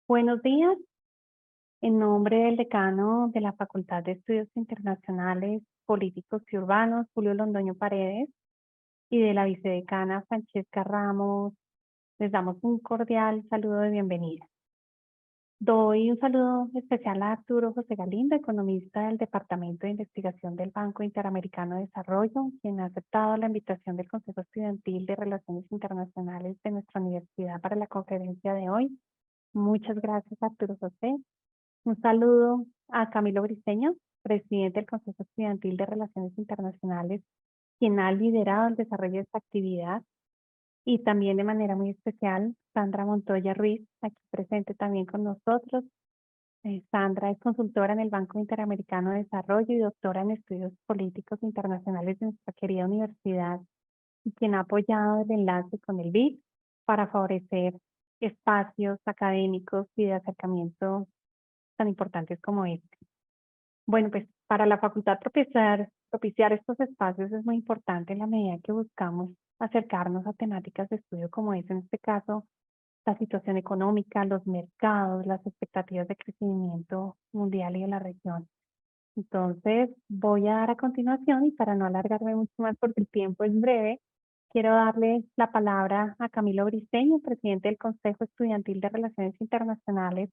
Buenos días, en nombre del decano de la Facultad de Estudios Internacionales, Políticos y Urbanos, Julio Londoño Paredes, y de la vicedecana Francesca Ramos, les damos un cordial saludo de bienvenida. Doy un saludo especial a Arturo José Galindo, economista del Departamento de Investigación del Banco Interamericano de Desarrollo, quien ha aceptado la invitación del Consejo Estudiantil de Relaciones Internacionales de nuestra universidad para la conferencia de hoy. Muchas gracias, Arturo José. Un saludo a Camilo Briceño, presidente del Consejo Estudiantil de Relaciones Internacionales, quien ha liderado el desarrollo de esta actividad, y también de manera muy especial Sandra Montoya Ruiz, aquí presente también con nosotros. Sandra es consultora en el Banco Interamericano de Desarrollo y doctora en estudios políticos internacionales de nuestra querida universidad, y quien ha apoyado el enlace con el BID para favorecer espacios académicos y de acercamiento tan importantes como este. Bueno, pues para la facultad propiciar estos espacios es muy importante en la medida que buscamos acercarnos a temáticas de estudio como es, en este caso, la situación económica, los mercados, las expectativas de crecimiento mundial y de la región. Entonces, voy a dar a continuación, y para no alargarme mucho más porque el tiempo es breve, quiero darle la palabra a Camilo Briceño, presidente del Consejo Estudiantil de Relaciones Internacionales,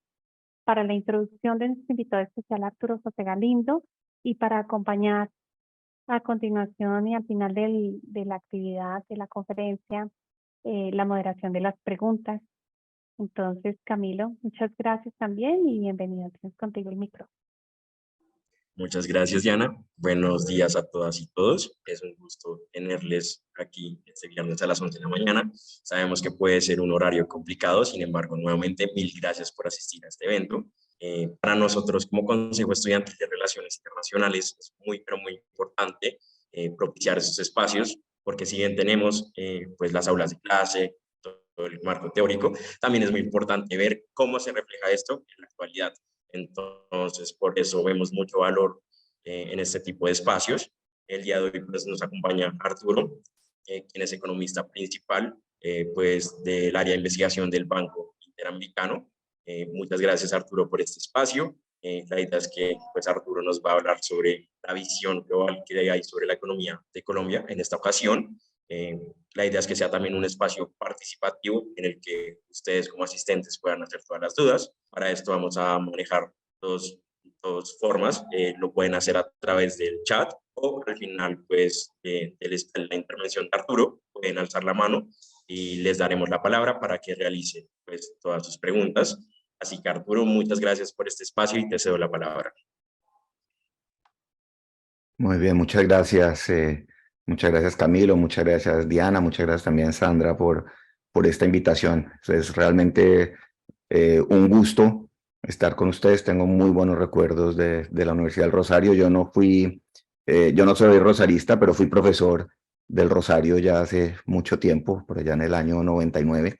para la introducción de nuestro invitado especial Arturo José Galindo, y para acompañar a continuación y al final de la actividad de la conferencia, la moderación de las preguntas. Entonces, Camilo, muchas gracias también y bienvenido. Tienes contigo el micro. Muchas gracias, Diana. Buenos días a todas y todos. Es un gusto tenerles aquí este viernes a las 11 de la mañana. Sabemos que puede ser un horario complicado, sin embargo, nuevamente, mil gracias por asistir a este evento. Para nosotros, como Consejo Estudiantil de Relaciones Internacionales, es muy, pero muy importante propiciar esos espacios, porque si bien tenemos pues las aulas de clase, todo el marco teórico, también es muy importante ver cómo se refleja esto en la actualidad. Entonces, por eso vemos mucho valor en este tipo de espacios. El día de hoy pues, nos acompaña Arturo, quien es economista principal pues, del área de investigación del Banco Interamericano. Muchas gracias, Arturo, por este espacio. La idea es que pues, Arturo nos va a hablar sobre la visión global que hay sobre la economía de Colombia en esta ocasión. La idea es que sea también un espacio participativo en el que ustedes como asistentes puedan hacer todas las dudas. Para esto vamos a manejar dos formas. Lo pueden hacer a través del chat o al final pues de la intervención de Arturo pueden alzar la mano y les daremos la palabra para que realicen pues todas sus preguntas. Así que Arturo, muchas gracias por este espacio y te cedo la palabra. Muy bien, muchas gracias. Muchas gracias, Camilo. Muchas gracias, Diana. Muchas gracias también, Sandra, por esta invitación. Es realmente un gusto estar con ustedes. Tengo muy buenos recuerdos de la Universidad del Rosario. Yo no soy rosarista, pero fui profesor del Rosario ya hace mucho tiempo, por allá en el año 99.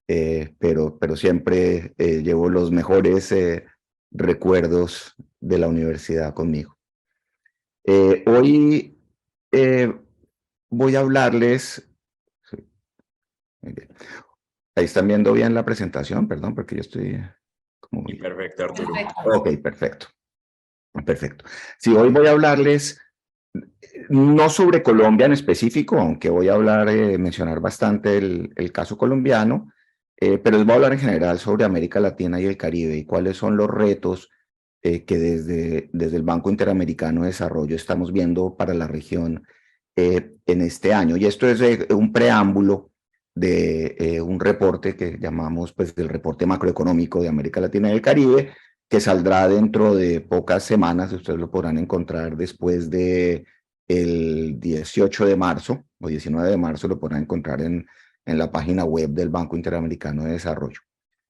Pero siempre llevo los mejores recuerdos de la universidad conmigo. Hoy voy a hablarles. Sí, muy bien. Ahí están viendo bien la presentación, perdón, porque yo estoy como muy... Perfecto, Arturo. Ok, perfecto. Perfecto. Sí, hoy voy a hablarles no sobre Colombia en específico, aunque voy a mencionar bastante el caso colombiano, pero les voy a hablar en general sobre América Latina y el Caribe y cuáles son los retos que desde el Banco Interamericano de Desarrollo estamos viendo para la región en este año. Y esto es un preámbulo de un reporte que llamamos pues el reporte macroeconómico de América Latina y el Caribe, que saldrá dentro de pocas semanas. Ustedes lo podrán encontrar después de el 18 de marzo o 19 de marzo, lo podrán encontrar en la página web del Banco Interamericano de Desarrollo.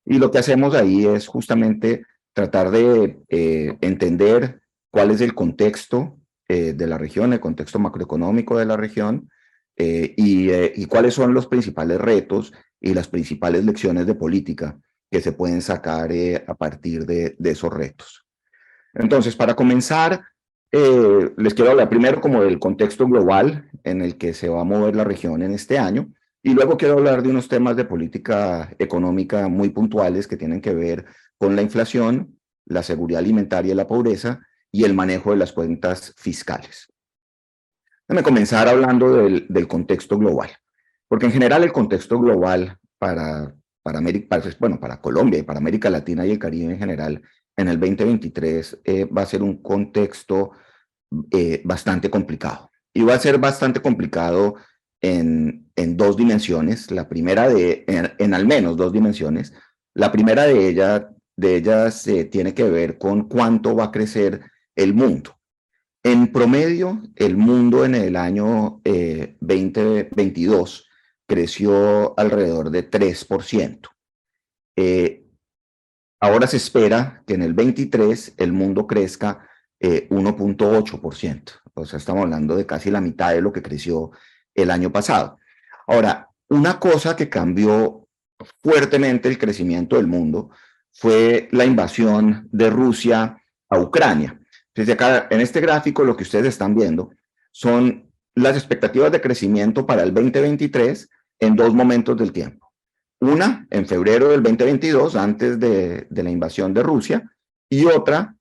Y lo que hacemos ahí es justamente tratar de entender cuál es el contexto de la región, el contexto macroeconómico de la región, y cuáles son los principales retos y las principales lecciones de política que se pueden sacar a partir de esos retos. Entonces, para comenzar, les quiero hablar primero como del contexto global en el que se va a mover la región en este año, Y luego quiero hablar de unos temas de política económica muy puntuales que tienen que ver con la inflación, la seguridad alimentaria y la pobreza y el manejo de las cuentas fiscales. Déjame comenzar hablando del contexto global, porque en general el contexto global para Colombia y para América Latina y el Caribe en general, en el 2023 va a ser un contexto bastante complicado. Y va a ser bastante complicado en dos dimensiones, la primera en al menos dos dimensiones. La primera de ellas tiene que ver con cuánto va a crecer el mundo. En promedio, el mundo en el año 2022 creció alrededor de 3%. Ahora se espera que en el 23 el mundo crezca 1.8%. O sea, estamos hablando de casi la mitad de lo que creció el año pasado. Ahora, una cosa que cambió fuertemente el crecimiento del mundo fue la invasión de Rusia a Ucrania. Desde acá, en este gráfico, lo que ustedes están viendo son las expectativas de crecimiento para el 2023 en dos momentos del tiempo. Una en febrero del 2022, antes de la invasión de Rusia, y otra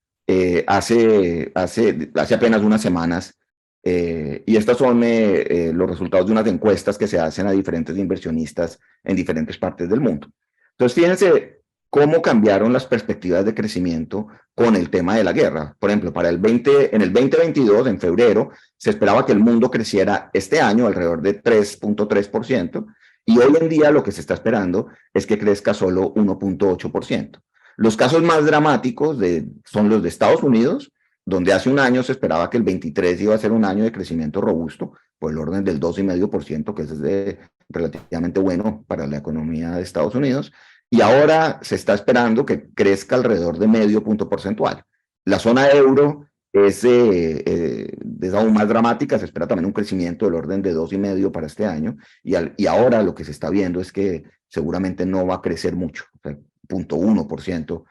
hace apenas unas semanas. Y estos son los resultados de unas encuestas que se hacen a diferentes inversionistas en diferentes partes del mundo. Entonces, fíjense cómo cambiaron las perspectivas de crecimiento con el tema de la guerra. Por ejemplo, en el 2022, en febrero, se esperaba que el mundo creciera este año alrededor de 3.3%, y hoy en día lo que se está esperando es que crezca solo 1.8%. Los casos más dramáticos son los de Estados Unidos, donde hace un año se esperaba que el 23 iba a ser un año de crecimiento robusto, por el orden del 2,5%, que es relativamente bueno para la economía de Estados Unidos, y ahora se está esperando que crezca alrededor de medio punto porcentual. La zona euro es aún más dramática, se espera también un crecimiento del orden de 2,5% para este año, y ahora lo que se está viendo es que seguramente no va a crecer mucho, o sea, 0.1%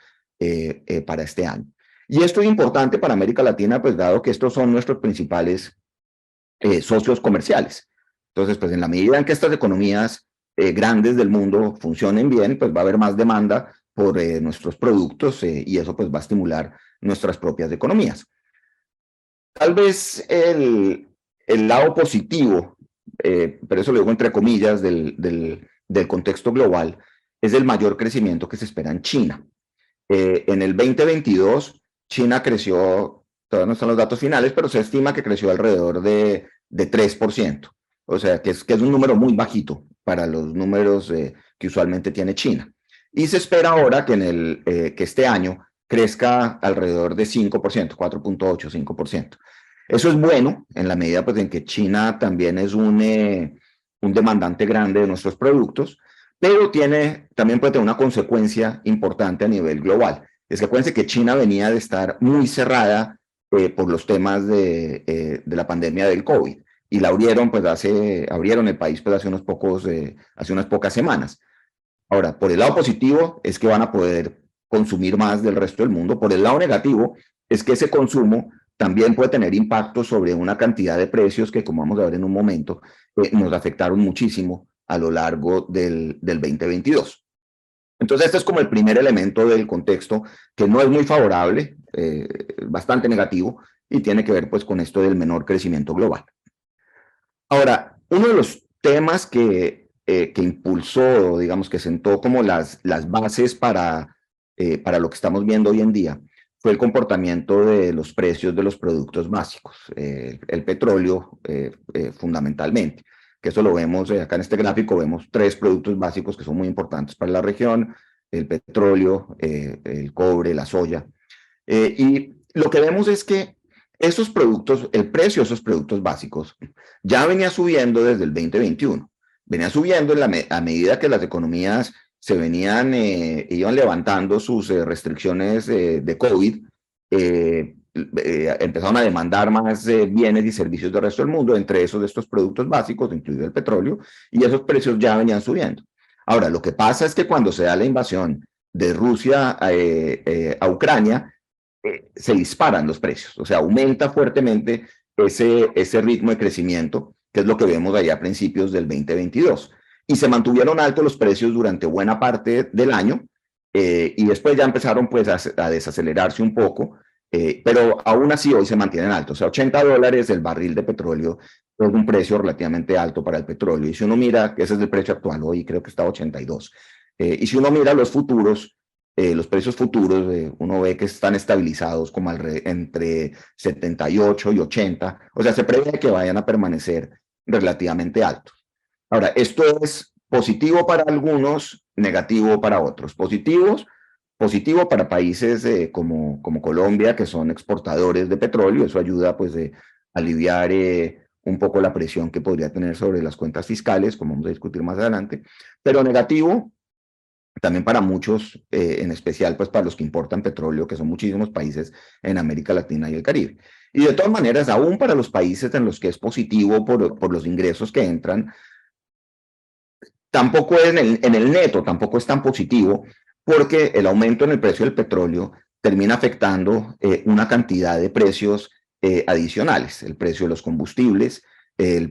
para este año. Y esto es importante para América Latina, pues dado que estos son nuestros principales socios comerciales. Entonces, pues en la medida en que estas economías grandes del mundo funcionen bien, pues va a haber más demanda por nuestros productos y eso pues va a estimular nuestras propias economías. Tal vez el lado positivo, pero eso lo digo entre comillas, del contexto global, es el mayor crecimiento que se espera en China. En el 2022, China creció, todavía no están los datos finales, pero se estima que creció alrededor de 3%. O sea, que es un número muy bajito para los números que usualmente tiene China. Y se espera ahora que este año crezca alrededor de 5%, 4.8, 5%. Eso es bueno en la medida pues, en que China también es un demandante grande de nuestros productos, pero también puede tener una consecuencia importante a nivel global. Es que acuérdense que China venía de estar muy cerrada por los temas de la pandemia del COVID, y la abrieron el país pues hace unas pocas semanas. Ahora, por el lado positivo es que van a poder consumir más del resto del mundo. Por el lado negativo es que ese consumo también puede tener impacto sobre una cantidad de precios que, como vamos a ver en un momento, nos afectaron muchísimo a lo largo del 2022. Entonces, este es como el primer elemento del contexto que no es muy favorable, bastante negativo, y tiene que ver pues con esto del menor crecimiento global. Ahora, uno de los temas que impulsó, digamos, que sentó como las bases para lo que estamos viendo hoy en día, fue el comportamiento de los precios de los productos básicos, el petróleo fundamentalmente, que eso lo vemos acá en este gráfico, vemos 3 productos básicos que son muy importantes para la región: el petróleo, el cobre, la soya. Y lo que vemos es que esos productos, el precio de esos productos básicos ya venía subiendo desde el 2021. Venía subiendo a medida que las economías iban levantando sus restricciones de COVID, empezaron a demandar más bienes y servicios del resto del mundo, entre esos de estos productos básicos, incluido el petróleo, y esos precios ya venían subiendo. Ahora, lo que pasa es que cuando se da la invasión de Rusia a Ucrania, se disparan los precios, o sea, aumenta fuertemente ese ritmo de crecimiento, que es lo que vemos allá a principios del 2022. y se mantuvieron altos los precios durante buena parte del año, y después ya empezaron pues a desacelerarse un poco, pero aún así hoy se mantienen altos. O sea, $80 el barril de petróleo es un precio relativamente alto para el petróleo. Y si uno mira, ese es el precio actual, hoy creo que está a 82. Y si uno mira los futuros, los precios futuros, uno ve que están estabilizados como entre 78 y 80. O sea, se prevé que vayan a permanecer relativamente altos. Ahora, esto es positivo para algunos, negativo para otros. Positivo para países como Colombia, que son exportadores de petróleo. Eso ayuda pues a aliviar un poco la presión que podría tener sobre las cuentas fiscales, como vamos a discutir más adelante. Pero negativo también para muchos, en especial pues para los que importan petróleo, que son muchísimos países en América Latina y el Caribe. Y de todas maneras, aún para los países en los que es positivo por los ingresos que entran, tampoco es en el neto, tampoco es tan positivo, porque el aumento en el precio del petróleo termina afectando una cantidad de precios adicionales, el precio de los combustibles, el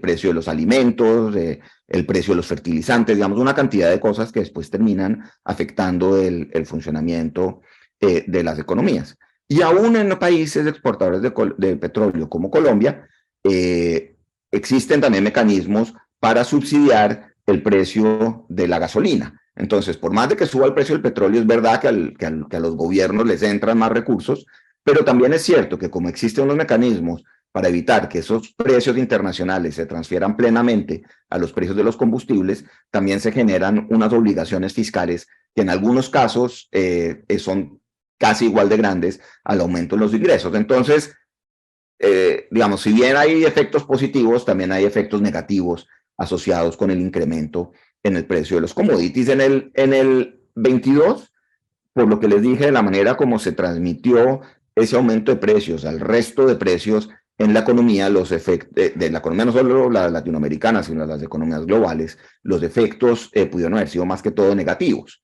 precio de los alimentos, el precio de los fertilizantes, digamos, una cantidad de cosas que después terminan afectando el funcionamiento de las economías. Y aún en los países exportadores de petróleo como Colombia, existen también mecanismos para subsidiar el precio de la gasolina. Entonces, por más de que suba el precio del petróleo, es verdad que a los gobiernos les entran más recursos, pero también es cierto que como existen unos mecanismos para evitar que esos precios internacionales se transfieran plenamente a los precios de los combustibles, también se generan unas obligaciones fiscales que en algunos casos son casi igual de grandes al aumento de los ingresos. Entonces, digamos, si bien hay efectos positivos, también hay efectos negativos asociados con el incremento en el precio de los commodities. En el 22, por lo que les dije, de la manera como se transmitió ese aumento de precios al resto de precios en la economía, los efectos de la economía, no solo la latinoamericana, sino las economías globales, los efectos pudieron haber sido más que todo negativos.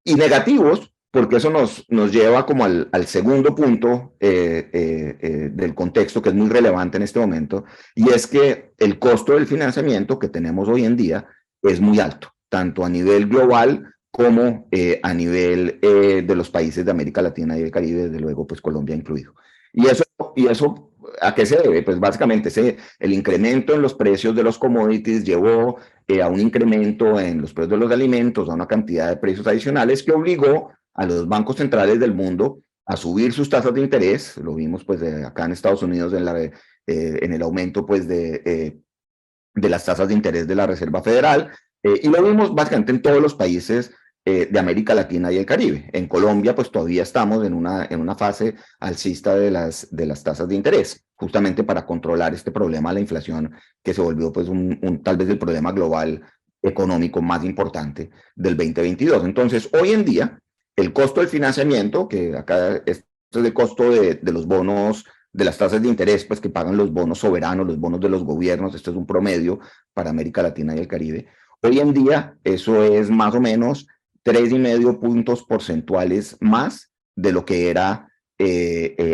Y negativos, porque eso nos lleva como al segundo punto del contexto que es muy relevante en este momento, y es que el costo del financiamiento que tenemos hoy en día es muy alto, tanto a nivel global como a nivel de los países de América Latina y el Caribe, desde luego, pues Colombia incluido. Y eso ¿a qué se debe? Pues básicamente el incremento en los precios de los commodities llevó a un incremento en los precios de los alimentos, a una cantidad de precios adicionales que obligó a los bancos centrales del mundo a subir sus tasas de interés. Lo vimos pues acá en Estados Unidos en el aumento pues de las tasas de interés de la Reserva Federal, y lo vimos básicamente en todos los países de América Latina y el Caribe. En Colombia, pues todavía estamos en una fase alcista de las tasas de interés, justamente para controlar este problema de la inflación, que se volvió pues tal vez el problema global económico más importante del 2022. Entonces, hoy en día, el costo del financiamiento, que acá es el costo de los bonos, de las tasas de interés pues, que pagan los bonos soberanos, los bonos de los gobiernos, esto es un promedio para América Latina y el Caribe. Hoy en día, eso es más o menos 3,5 puntos porcentuales más de lo que era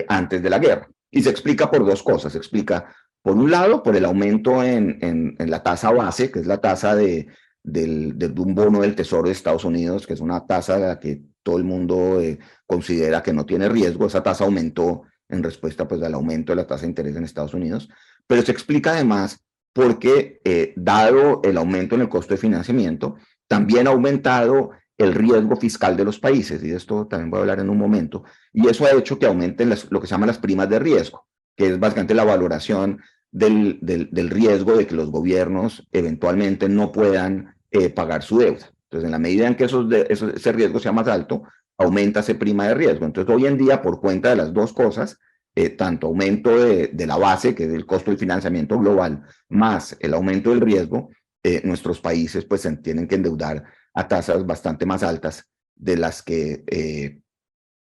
antes de la guerra. Y se explica por dos cosas. Se explica, por un lado, por el aumento en la tasa base, que es la tasa de un bono del Tesoro de Estados Unidos, que es una tasa de la que todo el mundo considera que no tiene riesgo. Esa tasa aumentó en respuesta pues, al aumento de la tasa de interés en Estados Unidos. Pero se explica además porque, dado el aumento en el costo de financiamiento, también ha aumentado el riesgo fiscal de los países, y de esto también voy a hablar en un momento, y eso ha hecho que aumenten lo que se llama las primas de riesgo, que es básicamente la valoración del riesgo de que los gobiernos eventualmente no puedan pagar su deuda. Entonces, en la medida en que ese riesgo sea más alto, aumenta esa prima de riesgo. Entonces, hoy en día, por cuenta de las dos cosas, tanto aumento de la base, que es el costo del financiamiento global, más el aumento del riesgo, nuestros países pues se tienen que endeudar a tasas bastante más altas de las que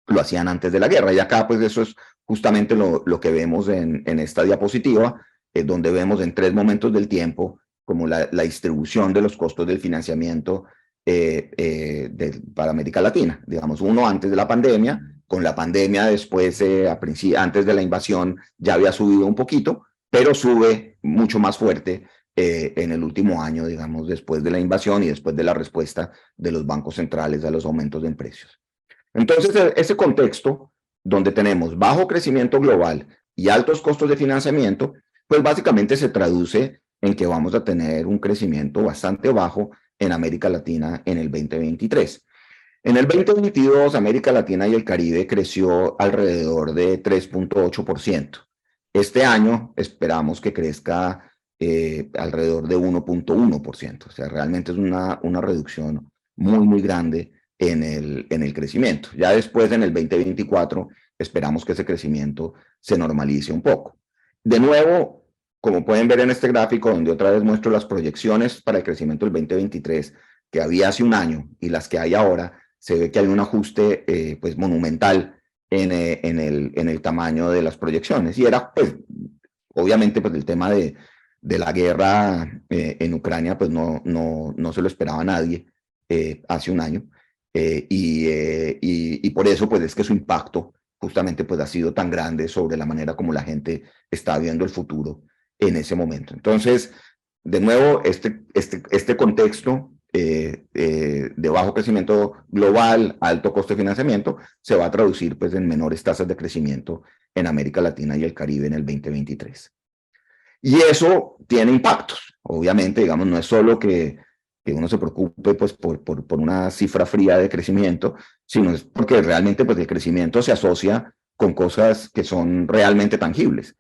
lo hacían antes de la guerra. Y acá pues eso es justamente lo que vemos en esta diapositiva, donde vemos en 3 momentos del tiempo como la distribución de los costos del financiamiento para América Latina. Digamos, uno antes de la pandemia, con la pandemia después, antes de la invasión, ya había subido un poquito, pero sube mucho más fuerte en el último año, digamos, después de la invasión y después de la respuesta de los bancos centrales a los aumentos de precios. Entonces, ese contexto donde tenemos bajo crecimiento global y altos costos de financiamiento, pues básicamente se traduce en que vamos a tener un crecimiento bastante bajo en América Latina en el 2023. En el 2022, América Latina y el Caribe creció alrededor de 3.8%. Este año esperamos que crezca alrededor de 1.1%. O sea, realmente es una reducción muy, muy grande en el crecimiento. Ya después, en el 2024, esperamos que ese crecimiento se normalice un poco. De nuevo, como pueden ver en este gráfico, donde otra vez muestro las proyecciones para el crecimiento del 2023 que había hace un año y las que hay ahora, se ve que hay un ajuste pues monumental en el tamaño de las proyecciones. Y era, pues, obviamente, pues el tema de la guerra en Ucrania, pues no se lo esperaba a nadie hace un año. Y por eso, pues, es que su impacto justamente pues ha sido tan grande sobre la manera como la gente está viendo el futuro en ese momento. Entonces, de nuevo, este contexto de bajo crecimiento global, alto costo de financiamiento, se va a traducir pues en menores tasas de crecimiento en América Latina y el Caribe en el 2023. Y eso tiene impactos. Obviamente, digamos, no es solo que uno se preocupe pues, por una cifra fría de crecimiento, sino es porque realmente pues, el crecimiento se asocia con cosas que son realmente tangibles,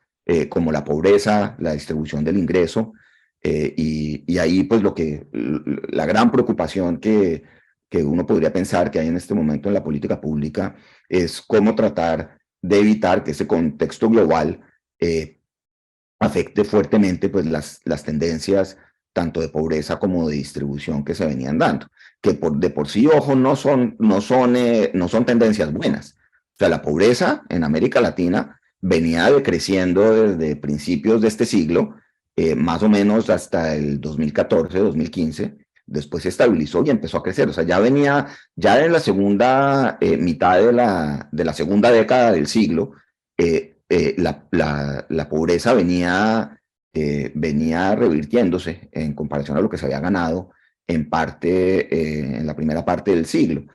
como la pobreza, la distribución del ingreso, y ahí pues la gran preocupación que uno podría pensar que hay en este momento en la política pública es cómo tratar de evitar que ese contexto global afecte fuertemente pues las tendencias tanto de pobreza como de distribución que se venían dando, que de por sí, ojo, no son tendencias buenas. O sea, la pobreza en América Latina venía decreciendo desde principios de este siglo, más o menos hasta el 2014, 2015, después se estabilizó y empezó a crecer. O sea, ya en la segunda mitad de la segunda década del siglo, la pobreza venía revirtiéndose en comparación a lo que se había ganado en en la primera parte del siglo.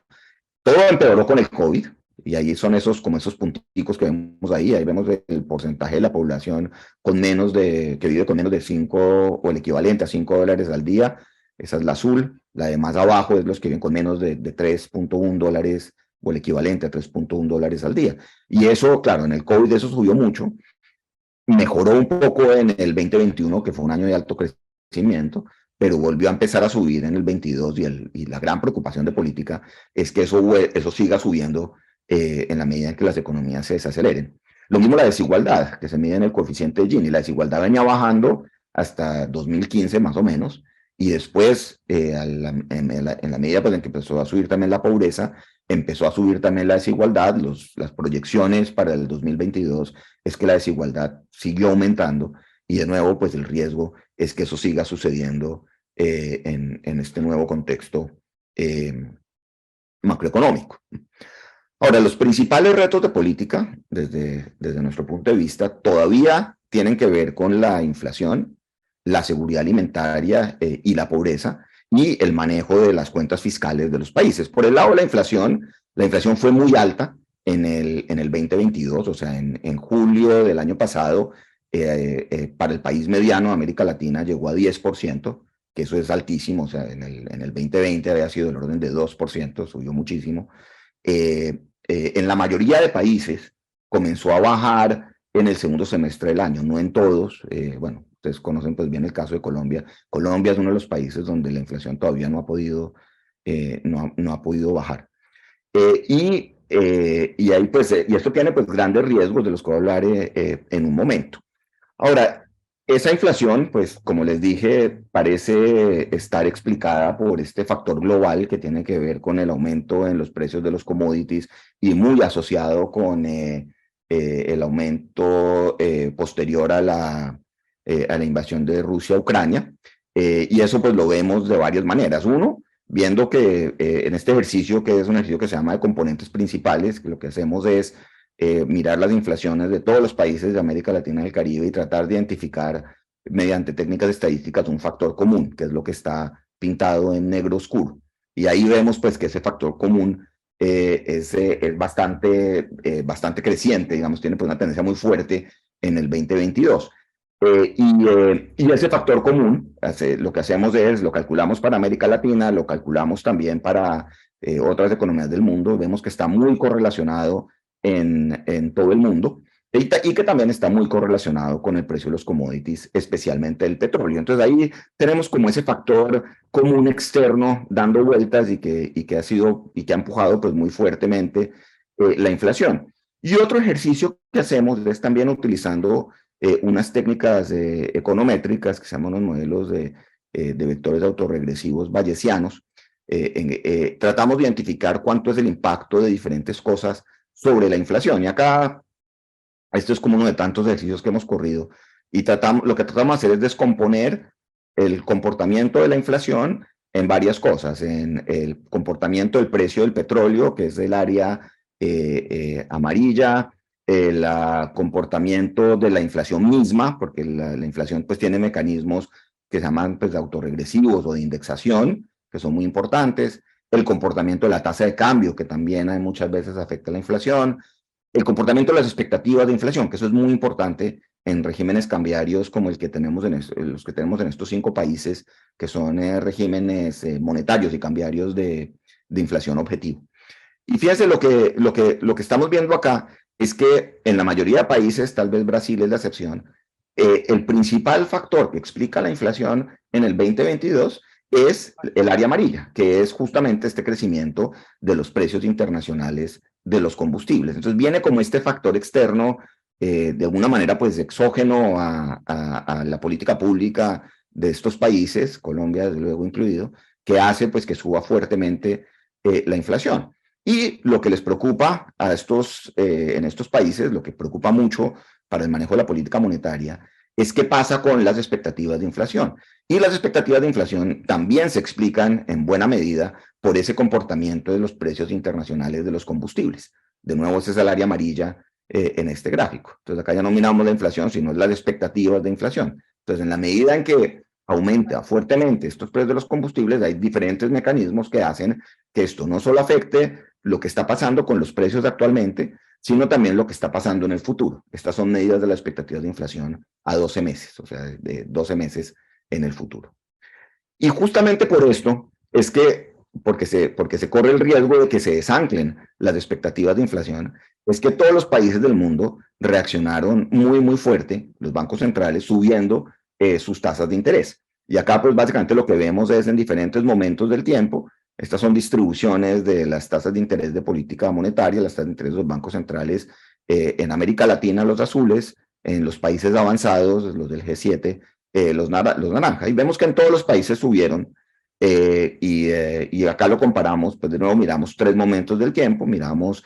Todo empeoró con el COVID, y ahí son esos punticos que vemos ahí. Ahí vemos el porcentaje de la población que vive con menos de 5 o el equivalente a $5 al día. Esa es la azul. La de más abajo es los que viven con menos de 3.1 dólares o el equivalente a 3.1 dólares al día. Y eso, claro, en el COVID eso subió mucho. Mejoró un poco en el 2021, que fue un año de alto crecimiento, pero volvió a empezar a subir en el 22 y la gran preocupación de política es que eso siga subiendo en la medida en que las economías se desaceleren. Lo mismo la desigualdad, que se mide en el coeficiente de Gini. La desigualdad venía bajando hasta 2015 más o menos, y después, en la medida pues, en que empezó a subir también la pobreza, empezó a subir también la desigualdad. Las proyecciones para el 2022 es que la desigualdad siguió aumentando, y de nuevo, pues el riesgo es que eso siga sucediendo en este nuevo contexto macroeconómico. Ahora, los principales retos de política, desde nuestro punto de vista, todavía tienen que ver con la inflación, la seguridad alimentaria y la pobreza, y el manejo de las cuentas fiscales de los países. Por el lado de la inflación fue muy alta en el 2022, o sea, en julio del año pasado, para el país mediano, América Latina, llegó a 10%, que eso es altísimo. O sea, en el 2020 había sido del orden de 2%, subió muchísimo. En la mayoría de países comenzó a bajar en el segundo semestre del año, no en todos. Bueno, ustedes conocen pues bien el caso de Colombia. Colombia es uno de los países donde la inflación todavía no ha podido bajar. Y ahí pues, y esto tiene pues grandes riesgos de los que voy a hablar en un momento. Ahora, esa inflación, pues como les dije, parece estar explicada por este factor global que tiene que ver con el aumento en los precios de los commodities y muy asociado con el aumento posterior a la invasión de Rusia a Ucrania. Y eso pues lo vemos de varias maneras. Uno, viendo que en este ejercicio, que es un ejercicio que se llama de componentes principales, que lo que hacemos es mirar las inflaciones de todos los países de América Latina y el Caribe y tratar de identificar mediante técnicas estadísticas un factor común, que es lo que está pintado en negro oscuro. Y ahí vemos pues que ese factor común es bastante creciente, digamos, tiene pues una tendencia muy fuerte en el 2022. Y ese factor común, lo que hacemos es, lo calculamos para América Latina, lo calculamos también para otras economías del mundo, vemos que está muy correlacionado en todo el mundo y que también está muy correlacionado con el precio de los commodities, especialmente el petróleo. Entonces ahí tenemos como ese factor común externo dando vueltas y que ha empujado pues muy fuertemente la inflación. Y otro ejercicio que hacemos es también utilizando unas técnicas econométricas que se llaman los modelos de vectores autorregresivos bayesianos. Tratamos de identificar cuánto es el impacto de diferentes cosas sobre la inflación. Y acá, esto es como uno de tantos ejercicios que hemos corrido. Y lo que tratamos de hacer es descomponer el comportamiento de la inflación en varias cosas. En el comportamiento del precio del petróleo, que es el área amarilla, el comportamiento de la inflación misma, porque la inflación pues tiene mecanismos que se llaman pues autorregresivos o de indexación, que son muy importantes, el comportamiento de la tasa de cambio, que también muchas veces afecta la inflación, el comportamiento de las expectativas de inflación, que eso es muy importante en regímenes cambiarios como el que tenemos los que tenemos en estos 5 países, que son regímenes monetarios y cambiarios de inflación objetivo. Y fíjense lo que estamos viendo acá es que en la mayoría de países, tal vez Brasil es la excepción, el principal factor que explica la inflación en el 2022 es el área amarilla, que es justamente este crecimiento de los precios internacionales de los combustibles. Entonces viene como este factor externo, de alguna manera pues exógeno a la política pública de estos países, Colombia desde luego incluido, que hace pues que suba fuertemente la inflación. Y lo que les preocupa a en estos países, lo que preocupa mucho para el manejo de la política monetaria, es qué pasa con las expectativas de inflación. Y las expectativas de inflación también se explican en buena medida por ese comportamiento de los precios internacionales de los combustibles. De nuevo, esa es el área amarilla en este gráfico. Entonces, acá ya no miramos la inflación, sino las expectativas de inflación. Entonces, en la medida en que aumenta fuertemente estos precios de los combustibles, hay diferentes mecanismos que hacen que esto no solo afecte lo que está pasando con los precios actualmente, sino también lo que está pasando en el futuro. Estas son medidas de la expectativa de inflación a 12 meses, o sea, de 12 meses en el futuro. Y justamente por esto es que, porque se corre el riesgo de que se desanclen las expectativas de inflación, es que todos los países del mundo reaccionaron muy, muy fuerte, los bancos centrales, subiendo sus tasas de interés. Y acá, pues básicamente lo que vemos es en diferentes momentos del tiempo, estas son distribuciones de las tasas de interés de política monetaria, las tasas de interés de los bancos centrales en América Latina, los azules, en los países avanzados, los del G7, los naranjas. Y vemos que en todos los países subieron y acá lo comparamos, pues de nuevo miramos 3 momentos del tiempo, miramos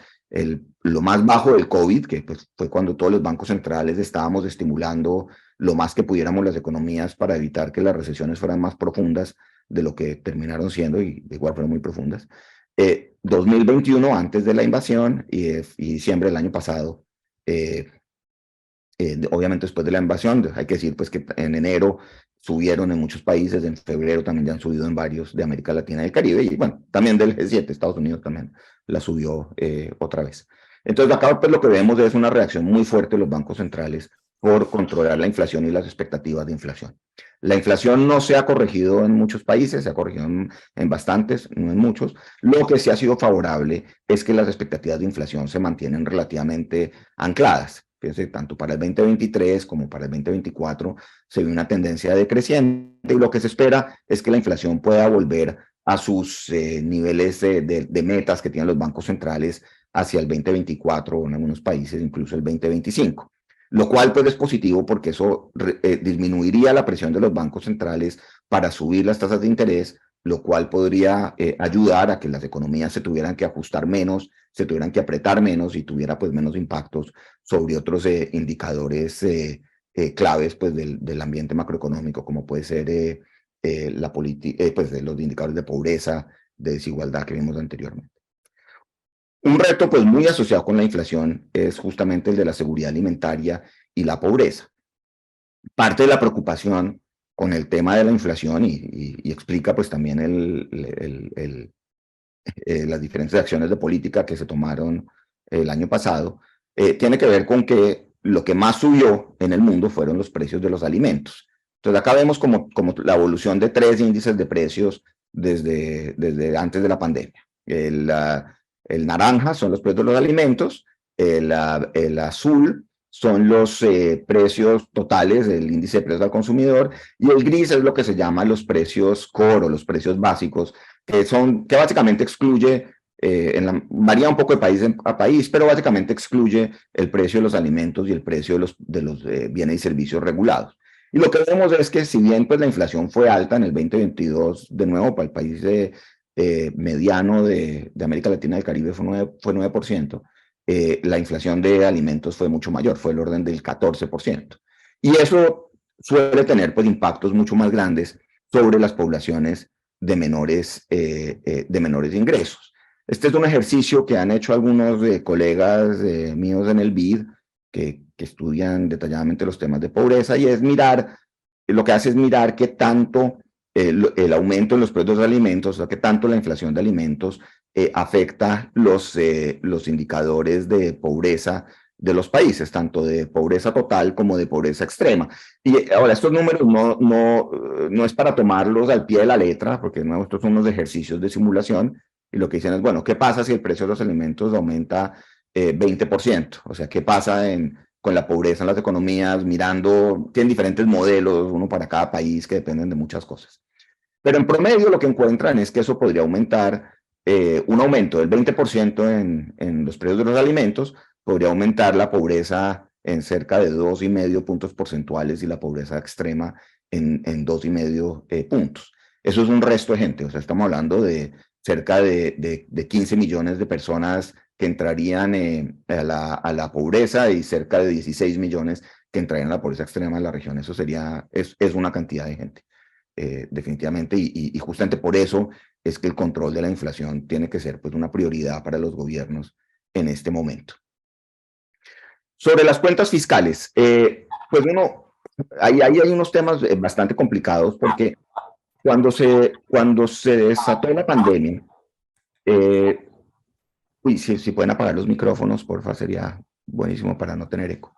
lo más bajo del COVID, que pues, fue cuando todos los bancos centrales estábamos estimulando lo más que pudiéramos las economías para evitar que las recesiones fueran más profundas de lo que terminaron siendo y de igual fueron muy profundas. 2021, antes de la invasión, y diciembre del año pasado, obviamente después de la invasión, hay que decir pues que en enero subieron en muchos países, en febrero también ya han subido en varios de América Latina y el Caribe, y bueno, también del G7, Estados Unidos también la subió otra vez. Entonces acá pues lo que vemos es una reacción muy fuerte de los bancos centrales por controlar la inflación y las expectativas de inflación. La inflación no se ha corregido en muchos países, se ha corregido en bastantes, no en muchos. Lo que sí ha sido favorable es que las expectativas de inflación se mantienen relativamente ancladas. Fíjense, tanto para el 2023 como para el 2024 se ve una tendencia decreciente y lo que se espera es que la inflación pueda volver a sus niveles de metas que tienen los bancos centrales hacia el 2024 o en algunos países incluso el 2025. Lo cual pues es positivo porque eso disminuiría la presión de los bancos centrales para subir las tasas de interés, lo cual podría ayudar a que las economías se tuvieran que ajustar menos, se tuvieran que apretar menos y tuviera pues menos impactos sobre otros indicadores claves pues del ambiente macroeconómico, como puede ser pues, de los indicadores de pobreza, de desigualdad que vimos anteriormente. Un reto pues muy asociado con la inflación es justamente el de la seguridad alimentaria y la pobreza. parte de la preocupación con el tema de la inflación y explica pues también las diferentes acciones de política que se tomaron el año pasado, tiene que ver con que lo que más subió en el mundo fueron los precios de los alimentos. Entonces acá vemos como la evolución de 3 índices de precios desde antes de la pandemia. El naranja son los precios de los alimentos, el azul son los precios totales del índice de precios al consumidor, y el gris es lo que se llama los precios core o los precios básicos, que básicamente excluye, varía un poco de país a país, pero básicamente excluye el precio de los alimentos y el precio de los bienes y servicios regulados. Y lo que vemos es que si bien pues, la inflación fue alta en el 2022, de nuevo para el país mediano de América Latina y del Caribe fue 9%, la inflación de alimentos fue mucho mayor, fue el orden del 14%. Y eso suele tener pues, impactos mucho más grandes sobre las poblaciones de menores ingresos. Este es un ejercicio que han hecho algunos colegas míos en el BID que estudian detalladamente los temas de pobreza, y es mirar, lo que hace es mirar qué tanto el aumento en los precios de alimentos, o sea, qué tanto la inflación de alimentos afecta los indicadores de pobreza de los países, tanto de pobreza total como de pobreza extrema. Y ahora, estos números no es para tomarlos al pie de la letra, porque de nuevo estos son unos ejercicios de simulación, y lo que dicen es, bueno, ¿qué pasa si el precio de los alimentos aumenta 20%? O sea, ¿qué pasa con la pobreza en las economías? Tienen diferentes modelos, uno para cada país, que dependen de muchas cosas. Pero en promedio lo que encuentran es que eso podría aumentar, un aumento del 20% en los precios de los alimentos, podría aumentar la pobreza en cerca de 2,5 puntos porcentuales y la pobreza extrema en 2,5 puntos. Eso es un resto de gente, o sea, estamos hablando de cerca de 15 millones de personas que entrarían a la pobreza y cerca de 16 millones que entrarían a la pobreza extrema en la región. Eso es una cantidad de gente, definitivamente, y justamente por eso es que el control de la inflación tiene que ser pues, una prioridad para los gobiernos en este momento. Sobre las cuentas fiscales, pues ahí hay unos temas bastante complicados, porque cuando se desató la pandemia, si pueden apagar los micrófonos, porfa, sería buenísimo para no tener eco.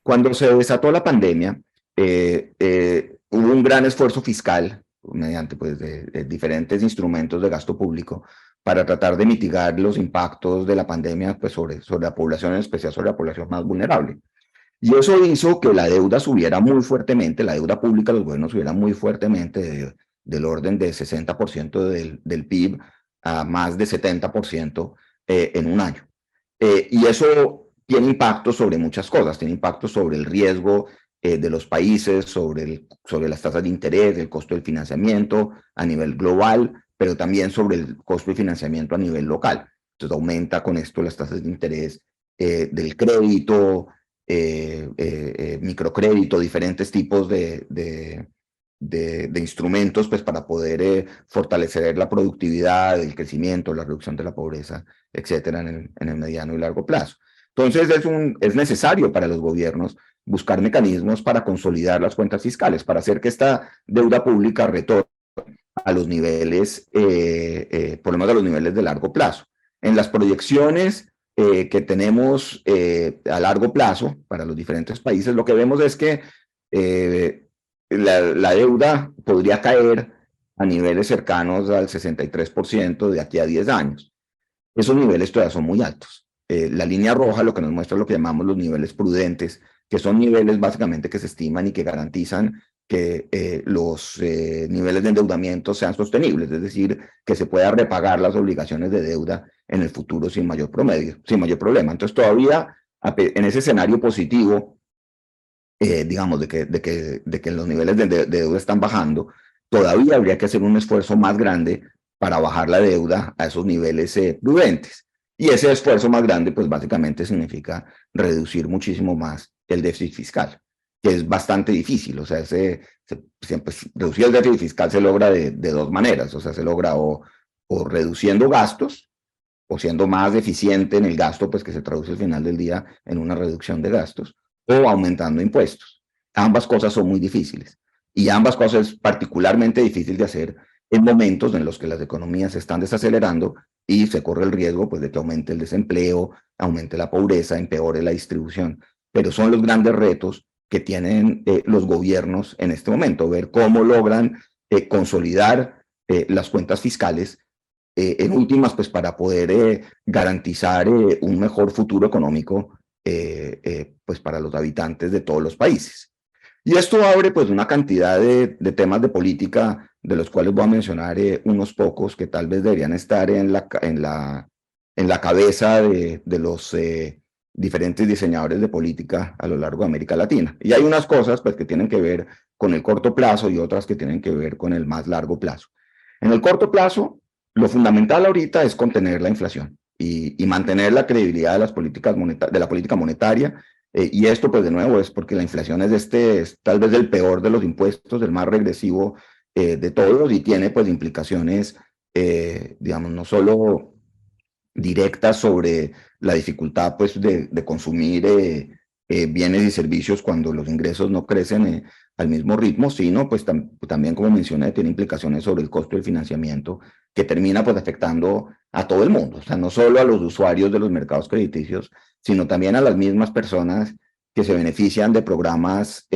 Cuando se desató la pandemia, hubo un gran esfuerzo fiscal mediante pues, de diferentes instrumentos de gasto público para tratar de mitigar los impactos de la pandemia pues, sobre la población, en especial sobre la población más vulnerable. Y eso hizo que la deuda subiera muy fuertemente, la deuda pública de los gobiernos subiera muy fuertemente, del orden de 60% del PIB a más de 70% en un año. Y eso tiene impacto sobre muchas cosas, tiene impacto sobre el riesgo de los países, sobre las tasas de interés, el costo del financiamiento a nivel global, pero también sobre el costo de financiamiento a nivel local. Entonces aumenta con esto las tasas de interés del crédito, microcrédito, diferentes tipos de instrumentos pues, para poder fortalecer la productividad, el crecimiento, la reducción de la pobreza, etcétera, en el mediano y largo plazo. Entonces es necesario para los gobiernos buscar mecanismos para consolidar las cuentas fiscales, para hacer que esta deuda pública retorne a los niveles, por lo menos a los niveles de largo plazo. En las proyecciones que tenemos a largo plazo para los diferentes países, lo que vemos es que la deuda podría caer a niveles cercanos al 63% de aquí a 10 años. Esos niveles todavía son muy altos. La línea roja lo que nos muestra es lo que llamamos los niveles prudentes, que son niveles básicamente que se estiman y que garantizan que los niveles de endeudamiento sean sostenibles, es decir, que se pueda repagar las obligaciones de deuda en el futuro sin mayor problema. Entonces todavía en ese escenario positivo, digamos, de que los niveles de deuda están bajando, todavía habría que hacer un esfuerzo más grande para bajar la deuda a esos niveles prudentes. Y ese esfuerzo más grande, pues básicamente significa reducir muchísimo más el déficit fiscal, que es bastante difícil. O sea, reducir el déficit fiscal se logra de dos maneras. O sea, se logra o reduciendo gastos, o siendo más eficiente en el gasto, pues que se traduce al final del día en una reducción de gastos, o aumentando impuestos. ambas cosas son muy difíciles. Y ambas cosas es particularmente difícil de hacer en momentos en los que las economías se están desacelerando y se corre el riesgo pues, de que aumente el desempleo, aumente la pobreza, empeore la distribución. Pero son los grandes retos que tienen los gobiernos en este momento, ver cómo logran consolidar las cuentas fiscales, en últimas, pues para poder garantizar un mejor futuro económico pues para los habitantes de todos los países. Y esto abre pues una cantidad de temas de política, de los cuales voy a mencionar unos pocos que tal vez deberían estar en la cabeza de los diferentes diseñadores de política a lo largo de América Latina. Y hay unas cosas pues, que tienen que ver con el corto plazo y otras que tienen que ver con el más largo plazo. En el corto plazo, lo fundamental ahorita es contener la inflación y mantener la credibilidad de las políticas de la política monetaria. Y esto, pues de nuevo, es porque la inflación es tal vez el peor de los impuestos, el más regresivo de todos y tiene pues implicaciones, digamos, no solo directas sobre la dificultad pues de consumir bienes y servicios cuando los ingresos no crecen al mismo ritmo, sino pues también, como mencioné, tiene implicaciones sobre el costo del financiamiento que termina pues afectando a todo el mundo, o sea, no solo a los usuarios de los mercados crediticios, sino también a las mismas personas que se benefician de programas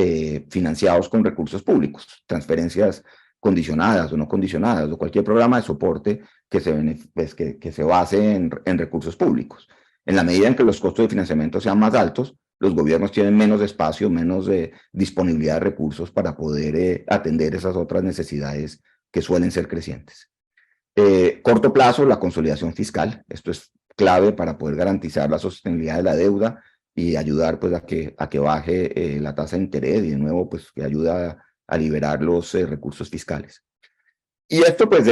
financiados con recursos públicos, transferencias condicionadas o no condicionadas, o cualquier programa de soporte que se base en recursos públicos. En la medida en que los costos de financiamiento sean más altos, los gobiernos tienen menos espacio, menos disponibilidad de recursos para poder atender esas otras necesidades que suelen ser crecientes. Corto plazo, la consolidación fiscal. Esto es clave para poder garantizar la sostenibilidad de la deuda y ayudar pues, a que baje la tasa de interés y de nuevo pues, que ayuda a liberar los recursos fiscales. Y esto pues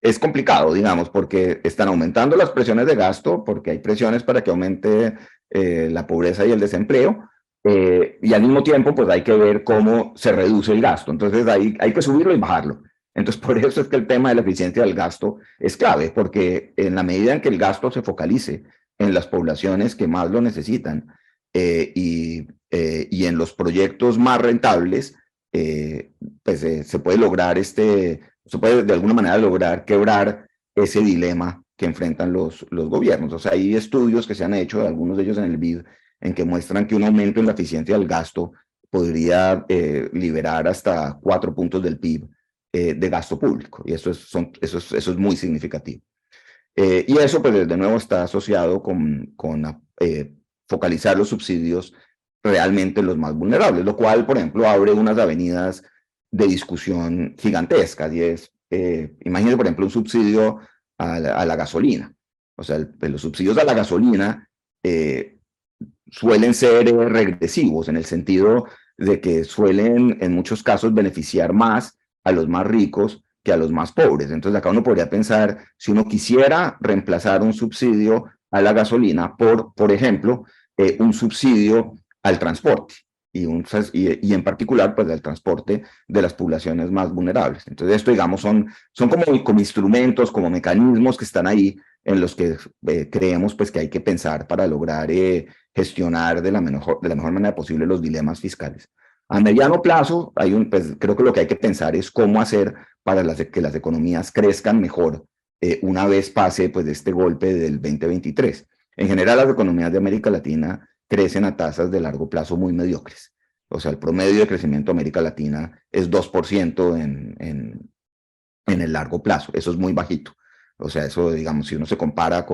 es complicado, digamos, porque están aumentando las presiones de gasto, porque hay presiones para que aumente la pobreza y el desempleo, y al mismo tiempo pues hay que ver cómo se reduce el gasto. Entonces hay que subirlo y bajarlo. Entonces por eso es que el tema de la eficiencia del gasto es clave, porque en la medida en que el gasto se focalice en las poblaciones que más lo necesitan y en los proyectos más rentables, pues se puede lograr se puede de alguna manera lograr quebrar ese dilema que enfrentan los gobiernos. O sea, hay estudios que se han hecho, algunos de ellos en el BID, en que muestran que un aumento en la eficiencia del gasto podría liberar hasta 4 puntos del PIB de gasto público, y eso es muy significativo. Y eso, pues, de nuevo, está asociado con focalizar los subsidios realmente en los más vulnerables, lo cual, por ejemplo, abre unas avenidas de discusión gigantescas, y es, imagínense, por ejemplo, un subsidio a la gasolina. O sea, los subsidios a la gasolina suelen ser regresivos, en el sentido de que suelen, en muchos casos, beneficiar más a los más ricos que a los más pobres. Entonces acá uno podría pensar, si uno quisiera reemplazar un subsidio a la gasolina por ejemplo, un subsidio al transporte y en particular pues al transporte de las poblaciones más vulnerables. Entonces esto, digamos, son como instrumentos, como mecanismos que están ahí en los que creemos pues que hay que pensar para lograr gestionar de la mejor manera posible los dilemas fiscales. A mediano plazo, pues, creo que lo que hay que pensar es cómo hacer para que las economías crezcan mejor una vez pase pues, de este golpe del 2023. En general, las economías de América Latina crecen a tasas de largo plazo muy mediocres. O sea, el promedio de crecimiento de América Latina es 2% en el largo plazo. Eso es muy bajito. O sea, eso, digamos, si uno se compara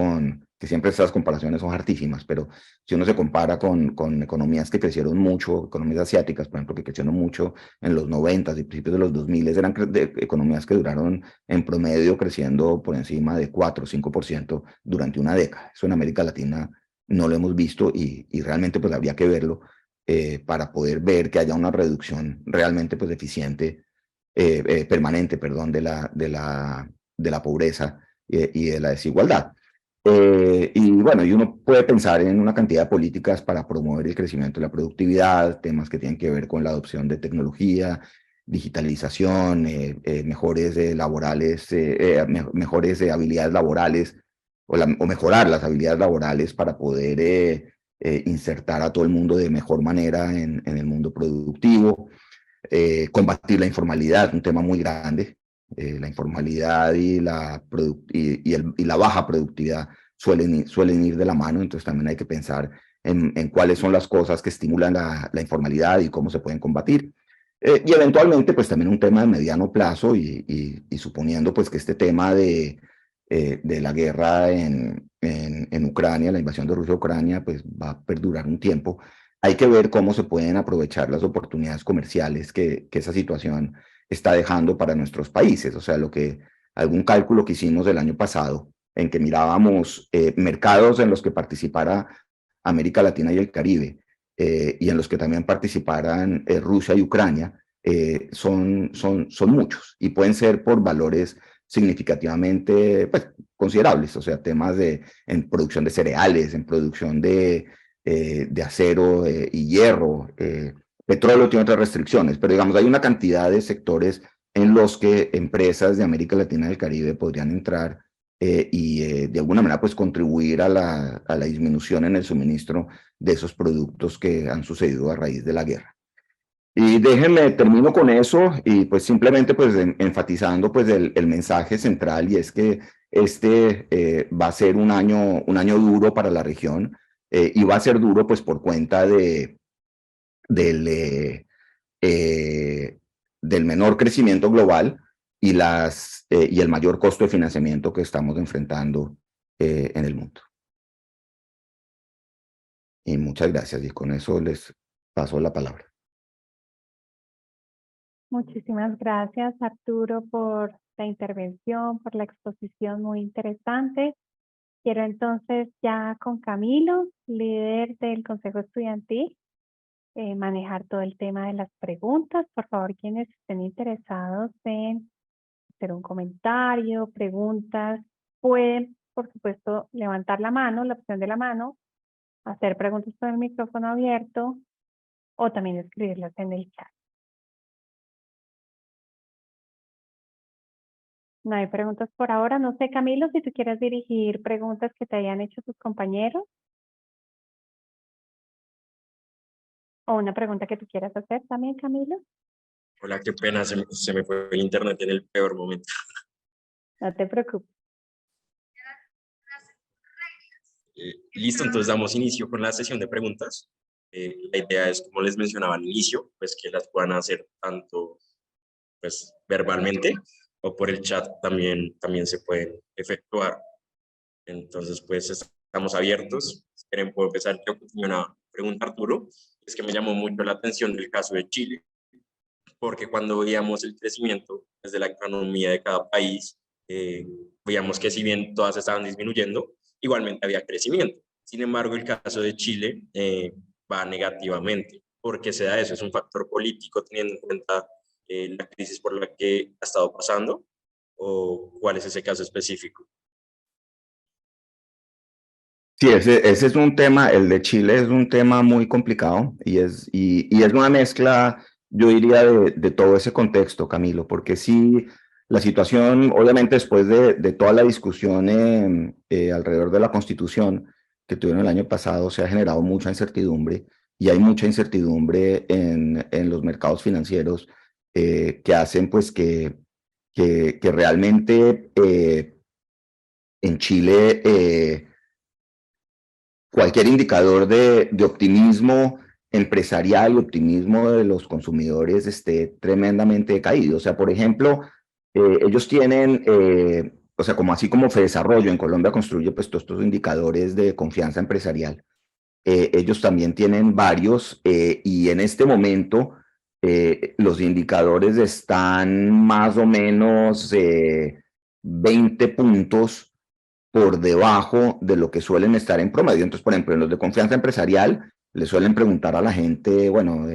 que siempre estas comparaciones son hartísimas, pero si uno se compara con economías que crecieron mucho, economías asiáticas, por ejemplo, que crecieron mucho en los 90 y principios de los 2000, eran economías que duraron en promedio creciendo por encima de 4 o 5% durante una década. Eso en América Latina no lo hemos visto y realmente pues habría que verlo para poder ver que haya una reducción realmente pues eficiente, permanente, perdón, de la pobreza y de la desigualdad. Y bueno, y uno puede pensar en una cantidad de políticas para promover el crecimiento de la productividad, temas que tienen que ver con la adopción de tecnología, digitalización, mejores laborales, mejores habilidades laborales, o mejorar las habilidades laborales para poder insertar a todo el mundo de mejor manera en el mundo productivo, combatir la informalidad, un tema muy grande. La informalidad y la baja productividad suelen ir de la mano, entonces también hay que pensar en cuáles son las cosas que estimulan la informalidad y cómo se pueden combatir. Y eventualmente, pues también un tema de mediano plazo y suponiendo pues que este tema de la guerra en Ucrania, la invasión de Rusia a Ucrania, pues va a perdurar un tiempo. Hay que ver cómo se pueden aprovechar las oportunidades comerciales que esa situación está dejando para nuestros países. O sea, algún cálculo que hicimos el año pasado, en que mirábamos mercados en los que participara América Latina y el Caribe, y en los que también participaran Rusia y Ucrania, son muchos y pueden ser por valores significativamente pues, considerables, o sea, temas en producción de cereales, en producción de acero y hierro. Petróleo tiene otras restricciones, pero digamos, hay una cantidad de sectores en los que empresas de América Latina y del Caribe podrían entrar y de alguna manera pues contribuir a la disminución en el suministro de esos productos que han sucedido a raíz de la guerra. Y déjenme, termino con eso y pues simplemente pues enfatizando pues el mensaje central, y es que va a ser un año duro para la región, y va a ser duro pues por cuenta del menor crecimiento global y el mayor costo de financiamiento que estamos enfrentando en el mundo. Y muchas gracias, y con eso les paso la palabra. Muchísimas gracias, Arturo, por la intervención, por la exposición muy interesante. Quiero entonces ya con Camilo, líder del Consejo Estudiantil, manejar todo el tema de las preguntas. Por favor, quienes estén interesados en hacer un comentario, preguntas, pueden, por supuesto, levantar la mano, la opción de la mano, hacer preguntas con el micrófono abierto o también escribirlas en el chat. No hay preguntas por ahora. No sé, Camilo, si tú quieres dirigir preguntas que te hayan hecho tus compañeros o una pregunta que tú quieras hacer también, Camilo. Hola, qué pena, se me fue el internet en el peor momento. No te preocupes. Listo, entonces damos inicio con la sesión de preguntas. La idea es, como les mencionaba al inicio, pues que las puedan hacer tanto pues, verbalmente o por el chat también se pueden efectuar. Entonces, pues estamos abiertos. Si quieren, puedo empezar yo con una pregunta, Arturo. Es que me llamó mucho la atención del caso de Chile, porque cuando veíamos el crecimiento desde la economía de cada país, veíamos que si bien todas estaban disminuyendo, igualmente había crecimiento. Sin embargo, el caso de Chile va negativamente. ¿Por qué se da eso? ¿Es un factor político teniendo en cuenta la crisis por la que ha estado pasando? ¿O cuál es ese caso específico? Sí, ese es un tema, el de Chile es un tema muy complicado y es una mezcla, yo diría, de todo ese contexto, Camilo, porque sí, la situación, obviamente después de toda la discusión alrededor de la Constitución que tuvieron el año pasado, se ha generado mucha incertidumbre y hay mucha incertidumbre en los mercados financieros que hacen pues que realmente en Chile cualquier indicador de optimismo empresarial y optimismo de los consumidores esté tremendamente decaído. O sea, por ejemplo, ellos tienen, o sea, así como Fedesarrollo en Colombia construye pues todos estos indicadores de confianza empresarial, ellos también tienen varios y en este momento los indicadores están más o menos 20 puntos por debajo de lo que suelen estar en promedio. Entonces, por ejemplo, en los de confianza empresarial, le suelen preguntar a la gente, bueno,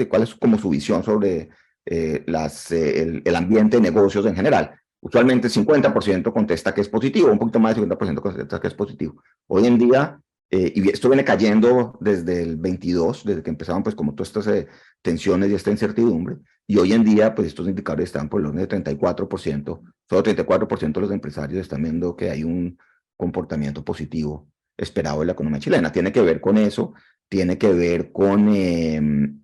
cuál es como su visión sobre el ambiente de negocios en general. Usualmente 50% contesta que es positivo, un poquito más de 50% contesta que es positivo. Hoy en día, y esto viene cayendo desde el 22, desde que empezaron pues como todas estas tensiones y esta incertidumbre, y hoy en día pues estos indicadores están por el orden de 34%, solo 34% de los empresarios están viendo que hay un comportamiento positivo esperado de la economía chilena. Tiene que ver con eso, tiene que ver con el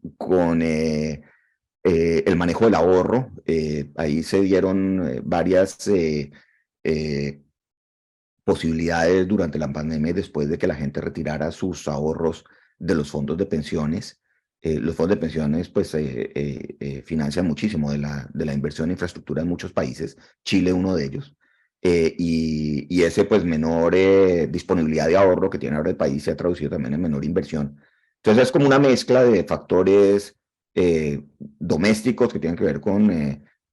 manejo del ahorro. Ahí se dieron varias posibilidades durante la pandemia y después de que la gente retirara sus ahorros de los fondos de pensiones. Los fondos de pensiones pues financian muchísimo de la inversión en infraestructura en muchos países, Chile uno de ellos, y ese pues menor disponibilidad de ahorro que tiene ahora el país se ha traducido también en menor inversión. Entonces es como una mezcla de factores domésticos que tienen que ver con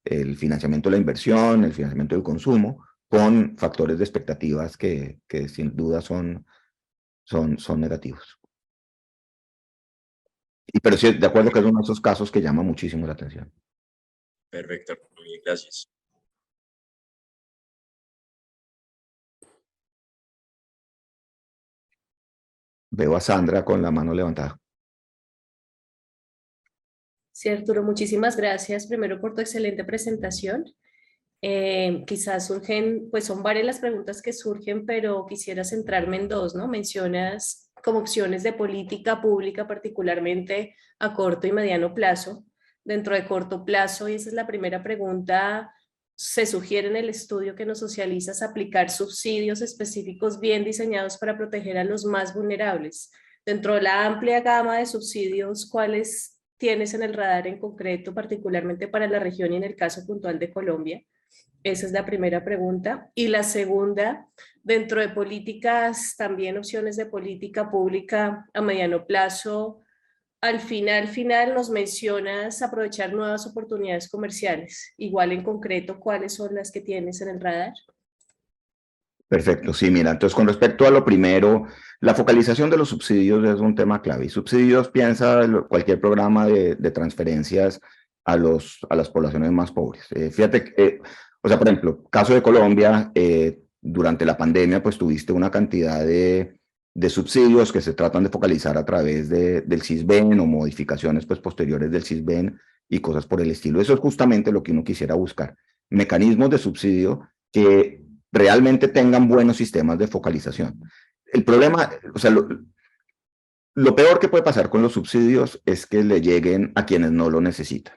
el financiamiento de la inversión, el financiamiento del consumo, con factores de expectativas que sin duda son negativos. Pero sí, de acuerdo que es uno de esos casos que llama muchísimo la atención. Perfecto, muy bien, gracias. Veo a Sandra con la mano levantada. Sí, Arturo, muchísimas gracias primero por tu excelente presentación. Quizás surgen, pues son varias las preguntas que surgen, pero quisiera centrarme en dos, ¿no? Mencionas como opciones de política pública, particularmente a corto y mediano plazo. Dentro de corto plazo, y esa es la primera pregunta, se sugiere en el estudio que nos socializas aplicar subsidios específicos bien diseñados para proteger a los más vulnerables. Dentro de la amplia gama de subsidios, ¿cuáles tienes en el radar en concreto, particularmente para la región y en el caso puntual de Colombia? Esa es la primera pregunta. Y la segunda, dentro de políticas, también opciones de política pública a mediano plazo, al final nos mencionas aprovechar nuevas oportunidades comerciales. Igual en concreto, ¿cuáles son las que tienes en el radar? Perfecto, sí, mira, entonces con respecto a lo primero, la focalización de los subsidios es un tema clave. Y subsidios, piensa cualquier programa de transferencias a las poblaciones más pobres. Fíjate que, o sea, por ejemplo, caso de Colombia, durante la pandemia, pues tuviste una cantidad de subsidios que se tratan de focalizar a través del CISBEN o modificaciones pues posteriores del CISBEN y cosas por el estilo. Eso es justamente lo que uno quisiera buscar. Mecanismos de subsidio que realmente tengan buenos sistemas de focalización. El problema, o sea, lo peor que puede pasar con los subsidios es que le lleguen a quienes no lo necesitan.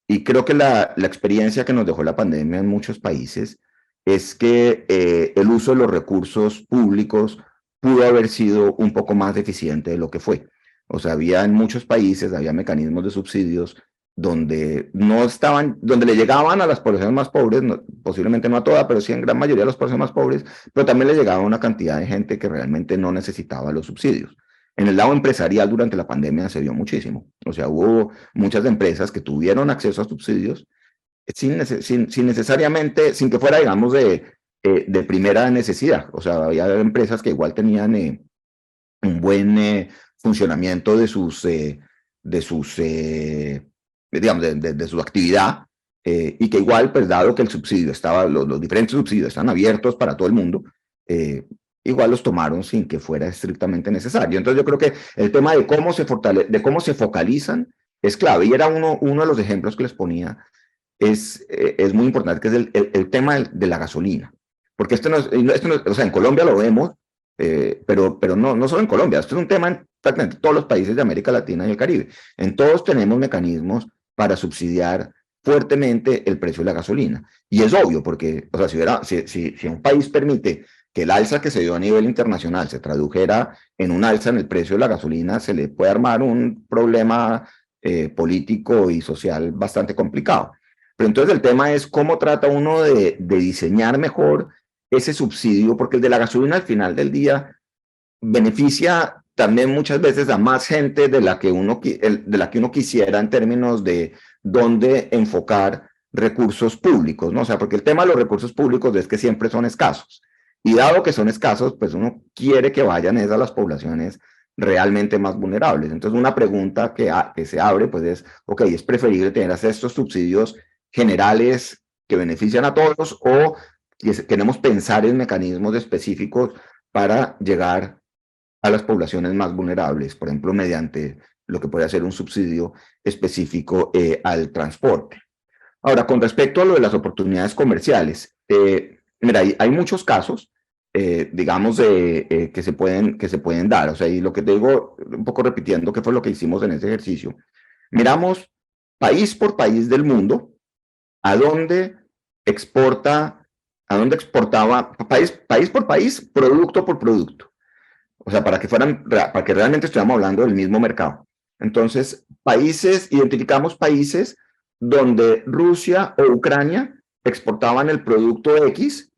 Y creo que la experiencia que nos dejó la pandemia en muchos países es que el uso de los recursos públicos pudo haber sido un poco más eficiente de lo que fue. O sea, había en muchos países, había mecanismos de subsidios donde no estaban, donde le llegaban a las poblaciones más pobres, posiblemente no a todas, pero sí en gran mayoría a las poblaciones más pobres, pero también le llegaba una cantidad de gente que realmente no necesitaba los subsidios. En el lado empresarial durante la pandemia se vio muchísimo. O sea, hubo muchas empresas que tuvieron acceso a subsidios sin necesariamente, sin que fuera, digamos, de primera necesidad. O sea, había empresas que igual tenían un buen funcionamiento de su actividad y que igual, pues dado que el subsidio estaba, los diferentes subsidios están abiertos para todo el mundo, igual los tomaron sin que fuera estrictamente necesario. Entonces yo creo que el tema de cómo se focalizan es clave, y era uno de los ejemplos que les ponía, es muy importante, que es el tema de la gasolina. Porque esto no es, o sea, en Colombia lo vemos, pero no solo en Colombia, esto es un tema en prácticamente todos los países de América Latina y el Caribe. En todos tenemos mecanismos para subsidiar fuertemente el precio de la gasolina. Y es obvio, porque, o sea, si un país permite que el alza que se dio a nivel internacional se tradujera en un alza en el precio de la gasolina, se le puede armar un problema político y social bastante complicado. Pero entonces el tema es cómo trata uno de diseñar mejor ese subsidio, porque el de la gasolina al final del día beneficia también muchas veces a más gente de la que uno quisiera en términos de dónde enfocar recursos públicos, ¿no? O sea, porque el tema de los recursos públicos es que siempre son escasos. Y dado que son escasos, pues uno quiere que vayan a las poblaciones realmente más vulnerables. Entonces, una pregunta que se abre, pues es, ok, ¿es preferible tener estos subsidios generales que benefician a todos o queremos pensar en mecanismos específicos para llegar a las poblaciones más vulnerables, por ejemplo, mediante lo que puede ser un subsidio específico al transporte? Ahora, con respecto a lo de las oportunidades comerciales, mira, hay muchos casos digamos, que se pueden dar. O sea, y lo que te digo, un poco repitiendo, qué fue lo que hicimos en ese ejercicio. Miramos país por país del mundo, a dónde exportaba, país por país, producto por producto. O sea, para que realmente estuviéramos hablando del mismo mercado. Entonces, identificamos países donde Rusia o Ucrania exportaban el producto X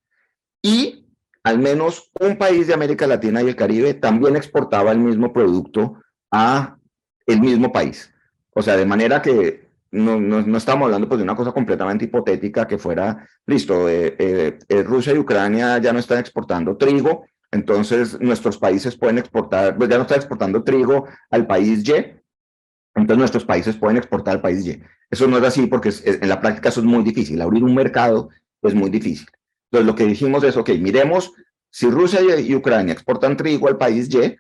y al menos un país de América Latina y el Caribe también exportaba el mismo producto a el mismo país. O sea, de manera que no estamos hablando pues, de una cosa completamente hipotética que fuera, listo, Rusia y Ucrania ya no están exportando trigo, entonces nuestros países pueden exportar, pues ya no están exportando trigo al país Y, entonces nuestros países pueden exportar al país Y. Eso no es así porque en la práctica eso es muy difícil. Abrir un mercado es muy difícil. Entonces lo que dijimos es, ok, miremos si Rusia y Ucrania exportan trigo al país Y,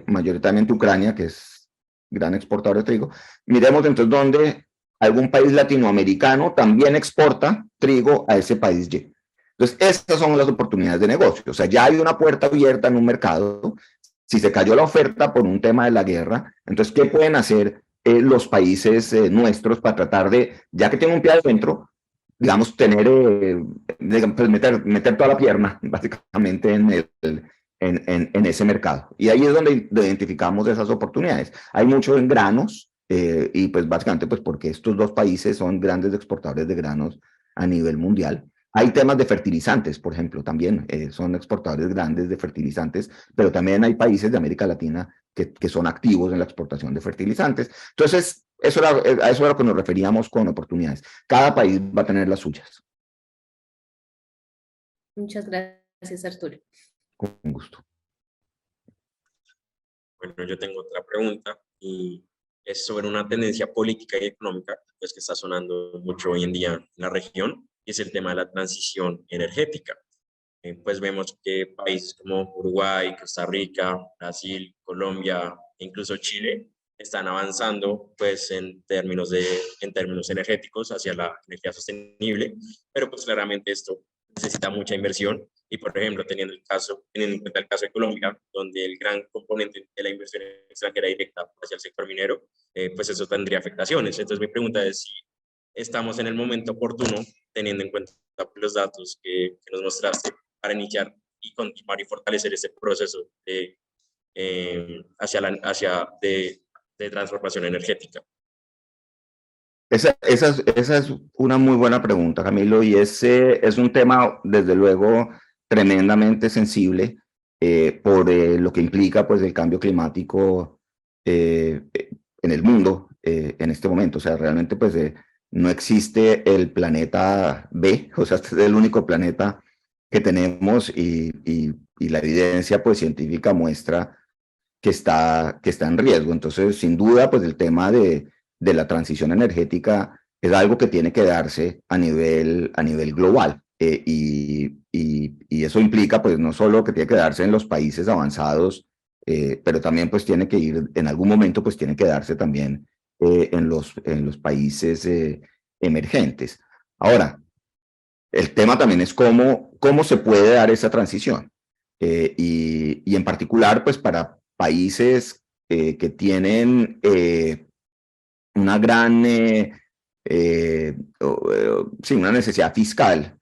mayoritariamente Ucrania, que es gran exportador de trigo, miremos entonces dónde algún país latinoamericano también exporta trigo a ese país Y. Entonces, estas son las oportunidades de negocio. O sea, ya hay una puerta abierta en un mercado. Si se cayó la oferta por un tema de la guerra, entonces, ¿qué pueden hacer los países nuestros para tratar de, ya que tienen un pie adentro, digamos, pues meter toda la pierna, básicamente, en ese mercado? Y ahí es donde identificamos esas oportunidades. Hay mucho en granos, y pues básicamente pues porque estos dos países son grandes exportadores de granos a nivel mundial. Hay temas de fertilizantes, por ejemplo, también son exportadores grandes de fertilizantes, pero también hay países de América Latina que son activos en la exportación de fertilizantes. Entonces, a eso era lo que nos referíamos con oportunidades. Cada país va a tener las suyas. Muchas gracias, Arturo. Con gusto. Bueno, yo tengo otra pregunta y es sobre una tendencia política y económica pues, que está sonando mucho hoy en día en la región, y es el tema de la transición energética. Pues vemos que países como Uruguay, Costa Rica, Brasil, Colombia e incluso Chile están avanzando pues en términos energéticos hacia la energía sostenible, pero pues claramente esto necesita mucha inversión y por ejemplo teniendo en cuenta el caso de Colombia, donde el gran componente de la inversión extranjera directa hacia el sector minero, pues eso tendría afectaciones. Entonces mi pregunta es si estamos en el momento oportuno, teniendo en cuenta los datos que nos mostraste, para iniciar y continuar y fortalecer ese proceso de transformación energética. Esa es una muy buena pregunta, Camilo, y ese es un tema, desde luego, tremendamente sensible por lo que implica pues, el cambio climático en el mundo en este momento. O sea, realmente pues, no existe el planeta B, o sea, este es el único planeta que tenemos y la evidencia pues, científica muestra que está en riesgo. Entonces, sin duda, pues el tema de la transición energética es algo que tiene que darse a nivel global. Y eso implica, pues, no solo que tiene que darse en los países avanzados, pero también, pues, tiene que ir, en algún momento, pues, tiene que darse también en los países emergentes. Ahora, el tema también es cómo se puede dar esa transición. Y en particular, pues, para países que tienen una gran, sí, una necesidad fiscal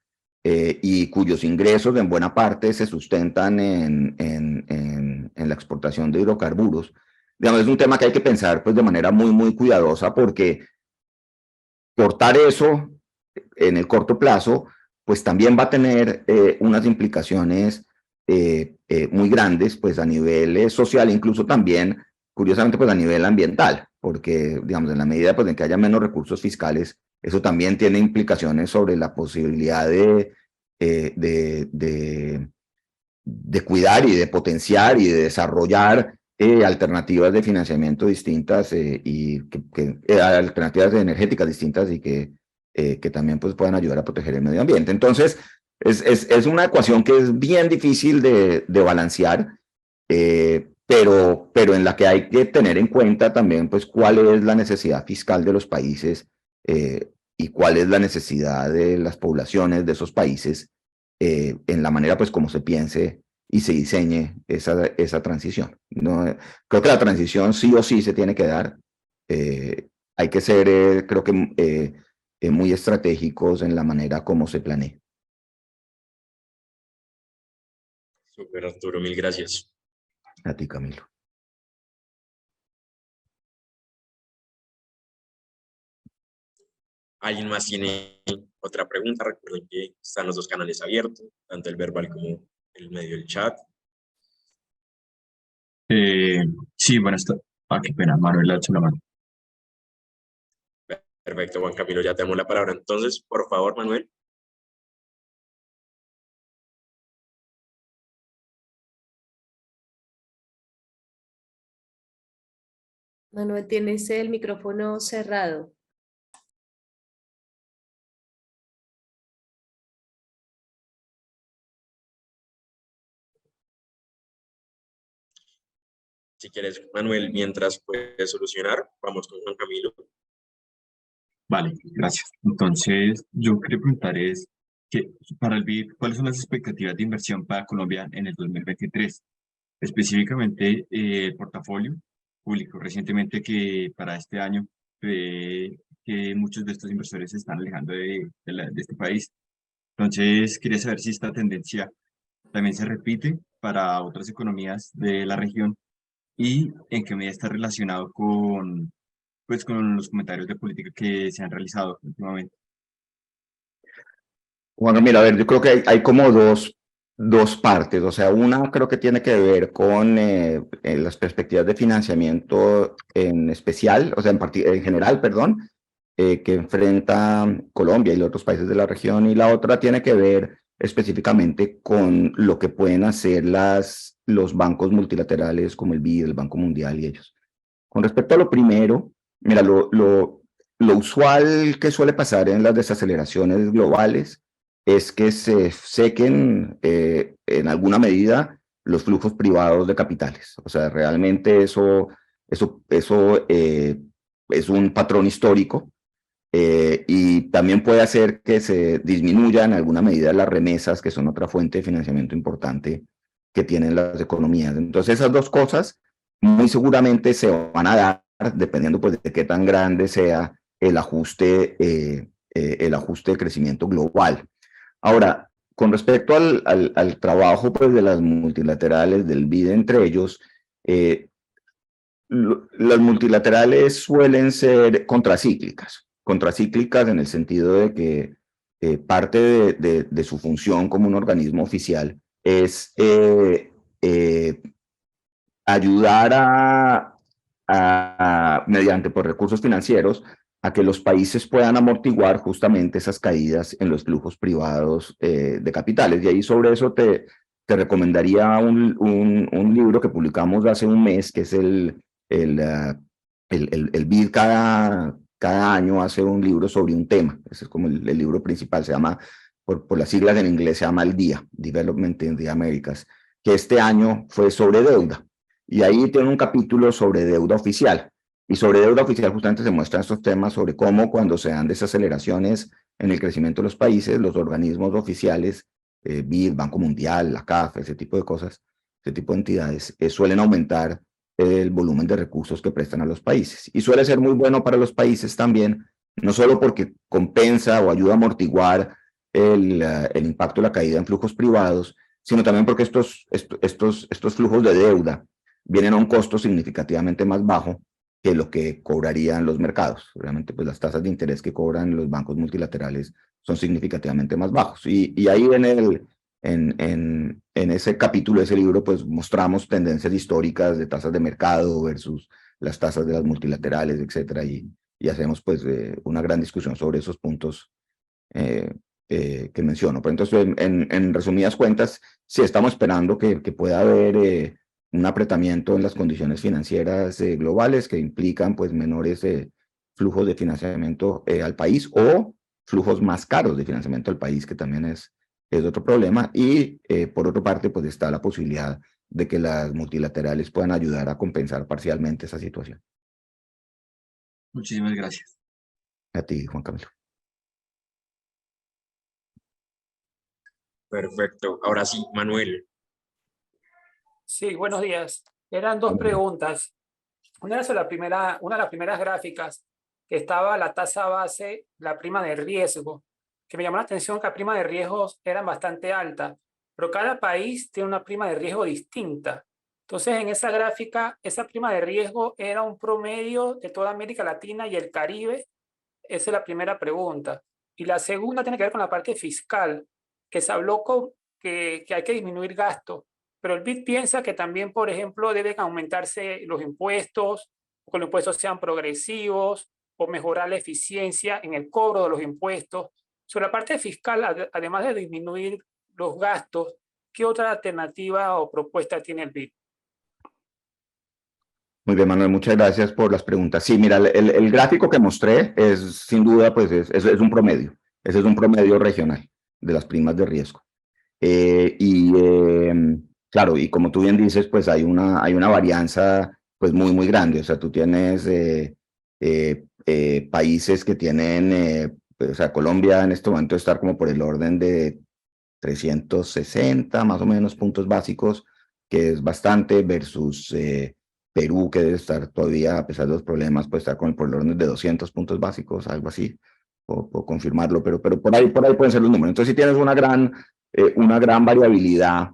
y cuyos ingresos en buena parte se sustentan en la exportación de hidrocarburos. Digamos, es un tema que hay que pensar pues, de manera muy, muy cuidadosa porque cortar eso en el corto plazo, pues también va a tener unas implicaciones muy grandes, pues a nivel social, incluso también, curiosamente, pues a nivel ambiental, porque, digamos, en la medida pues, en que haya menos recursos fiscales, eso también tiene implicaciones sobre la posibilidad de cuidar y de potenciar y de desarrollar alternativas de financiamiento distintas y alternativas energéticas distintas y que también pues, puedan ayudar a proteger el medio ambiente. Entonces, es una ecuación que es bien difícil de balancear, pero en la que hay que tener en cuenta también pues, cuál es la necesidad fiscal de los países y cuál es la necesidad de las poblaciones de esos países en la manera pues como se piense y se diseñe esa transición. ¿No? Creo que la transición sí o sí se tiene que dar. Hay que ser, creo que, muy estratégicos en la manera como se planea. Súper, Arturo, mil gracias. A ti, Camilo. ¿Alguien más tiene otra pregunta? Recuerden que están los dos canales abiertos, tanto el verbal como el medio del chat. Sí, bueno, está. Ah, qué pena, Manuel ha hecho la mano. Perfecto, Juan Camilo, ya tenemos la palabra. Entonces, por favor, Manuel. Manuel, tienes el micrófono cerrado. Si quieres, Manuel, mientras puedes solucionar, vamos con Juan Camilo. Vale, gracias. Entonces, yo quería preguntar es que para el BID, ¿cuáles son las expectativas de inversión para Colombia en el 2023? Específicamente, el portafolio publicó recientemente que para este año que muchos de estos inversores se están alejando de este país. Entonces, quería saber si esta tendencia también se repite para otras economías de la región y en qué medida está relacionado pues, con los comentarios de política que se han realizado últimamente. Bueno, mira, a ver, yo creo que hay como dos partes. O sea, una creo que tiene que ver con las perspectivas de financiamiento en especial, o sea, en general, perdón, que enfrenta Colombia y los otros países de la región. Y la otra tiene que ver específicamente con lo que pueden hacer los bancos multilaterales como el BID, el Banco Mundial y ellos. Con respecto a lo primero, mira, lo usual que suele pasar en las desaceleraciones globales es que se sequen en alguna medida los flujos privados de capitales. O sea, realmente eso es un patrón histórico y también puede hacer que se disminuya en alguna medida las remesas, que son otra fuente de financiamiento importante que tienen las economías. Entonces, esas dos cosas muy seguramente se van a dar dependiendo pues, de qué tan grande sea el ajuste de crecimiento global. Ahora, con respecto al trabajo pues, de las multilaterales, del BID entre ellos, las multilaterales suelen ser contracíclicas en el sentido de que parte de su función como un organismo oficial es ayudar mediante pues, recursos financieros a que los países puedan amortiguar justamente esas caídas en los flujos privados de capitales. Y ahí sobre eso te recomendaría un libro que publicamos hace un mes, que es el BID cada año hace un libro sobre un tema. Ese es como el libro principal, se llama, por las siglas en inglés, se llama el DIA, Development in the Americas, que este año fue sobre deuda. Y ahí tiene un capítulo sobre deuda oficial. Y sobre deuda oficial justamente se muestran estos temas sobre cómo cuando se dan desaceleraciones en el crecimiento de los países, los organismos oficiales, BID, Banco Mundial, la CAF, ese tipo de cosas, ese tipo de entidades, suelen aumentar el volumen de recursos que prestan a los países. Y suele ser muy bueno para los países también, no solo porque compensa o ayuda a amortiguar el impacto de la caída en flujos privados, sino también porque estos flujos de deuda vienen a un costo significativamente más bajo que lo que cobrarían los mercados. Obviamente, pues las tasas de interés que cobran los bancos multilaterales son significativamente más bajos. Y ahí en ese capítulo de ese libro, pues mostramos tendencias históricas de tasas de mercado versus las tasas de las multilaterales, etcétera, y hacemos pues una gran discusión sobre esos puntos que menciono. Pero entonces, en resumidas cuentas, sí estamos esperando que pueda haber un apretamiento en las condiciones financieras globales que implican pues menores flujos de financiamiento al país o flujos más caros de financiamiento al país, que también es otro problema. Y por otra parte, pues está la posibilidad de que las multilaterales puedan ayudar a compensar parcialmente esa situación. Muchísimas gracias. A ti, Juan Camilo. Perfecto. Ahora sí, Manuel. Sí, buenos días. Eran dos preguntas. Una era una de las primeras gráficas, que estaba la tasa base, la prima de riesgo, que me llamó la atención que la prima de riesgos eran bastante alta, pero cada país tiene una prima de riesgo distinta. Entonces, en esa gráfica, esa prima de riesgo era un promedio de toda América Latina y el Caribe. Esa es la primera pregunta. Y la segunda tiene que ver con la parte fiscal, que se habló que hay que disminuir gastos, pero el BID piensa que también, por ejemplo, deben aumentarse los impuestos, o que los impuestos sean progresivos, o mejorar la eficiencia en el cobro de los impuestos. Sobre la parte fiscal, además de disminuir los gastos, ¿qué otra alternativa o propuesta tiene el BID? Muy bien, Manuel, muchas gracias por las preguntas. Sí, mira, el gráfico que mostré es, sin duda, pues es un promedio. Ese es un promedio regional de las primas de riesgo. Claro, y como tú bien dices, pues hay una varianza pues muy grande. O sea, tú tienes países que tienen, pues, o sea, Colombia en este momento está como por el orden de 360 más o menos puntos básicos, que es bastante, versus Perú, que debe estar todavía, a pesar de los problemas, pues está por el orden de 200 puntos básicos, algo así, puedo confirmarlo, pero por ahí pueden ser los números. Entonces, si tienes una gran variabilidad,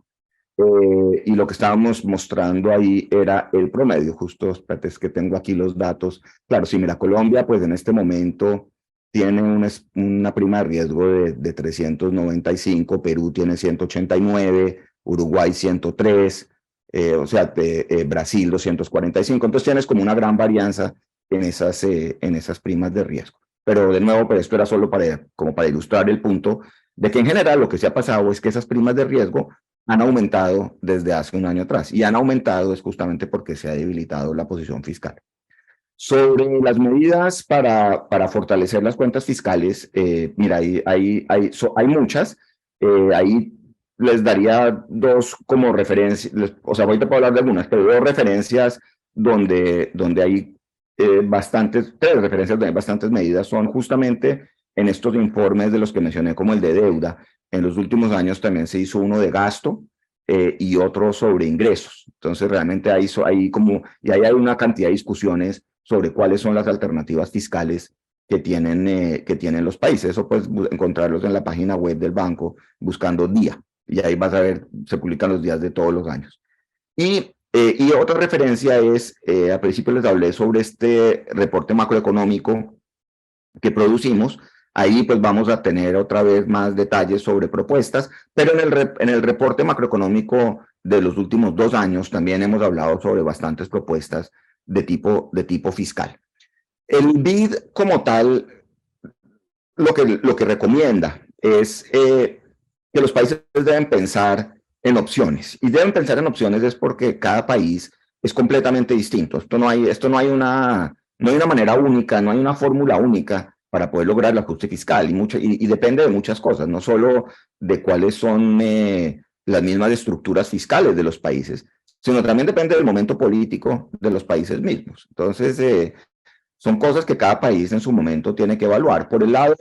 y lo que estábamos mostrando ahí era el promedio, justo, espérate, es que tengo aquí los datos. Claro, sí, mira, Colombia, pues en este momento tiene una prima de riesgo de 395, Perú tiene 189, Uruguay 103, o sea, Brasil 245. Entonces tienes como una gran varianza en esas primas de riesgo. Pero de nuevo, pues esto era solo como para ilustrar el punto de que en general lo que se ha pasado es que esas primas de riesgo han aumentado desde hace un año atrás, y han aumentado es justamente porque se ha debilitado la posición fiscal. Sobre las medidas para fortalecer las cuentas fiscales, mira, hay muchas. Ahí les daría dos como referencias, o sea, ahorita puedo hablar de algunas, pero dos referencias donde hay tres referencias donde hay bastantes medidas, son justamente en estos informes de los que mencioné, como el de deuda. En los últimos años también se hizo uno de gasto, y otro sobre ingresos. Entonces, realmente ahí hay una cantidad de discusiones sobre cuáles son las alternativas fiscales que tienen los países. Eso puedes encontrarlos en la página web del banco buscando día, y ahí vas a ver, se publican los días de todos los años. Y otra referencia es, al principio les hablé sobre este reporte macroeconómico que producimos. Ahí pues vamos a tener otra vez más detalles sobre propuestas, pero en el reporte macroeconómico de los últimos 2 años también hemos hablado sobre bastantes propuestas de tipo fiscal. El BID como tal, lo que recomienda es que los países deben pensar en opciones, y deben pensar en opciones es porque cada país es completamente distinto. No hay una manera única, no hay una fórmula única para poder lograr el ajuste fiscal, y depende de muchas cosas, no solo de cuáles son las mismas estructuras fiscales de los países, sino también depende del momento político de los países mismos. Entonces, son cosas que cada país en su momento tiene que evaluar. Por el lado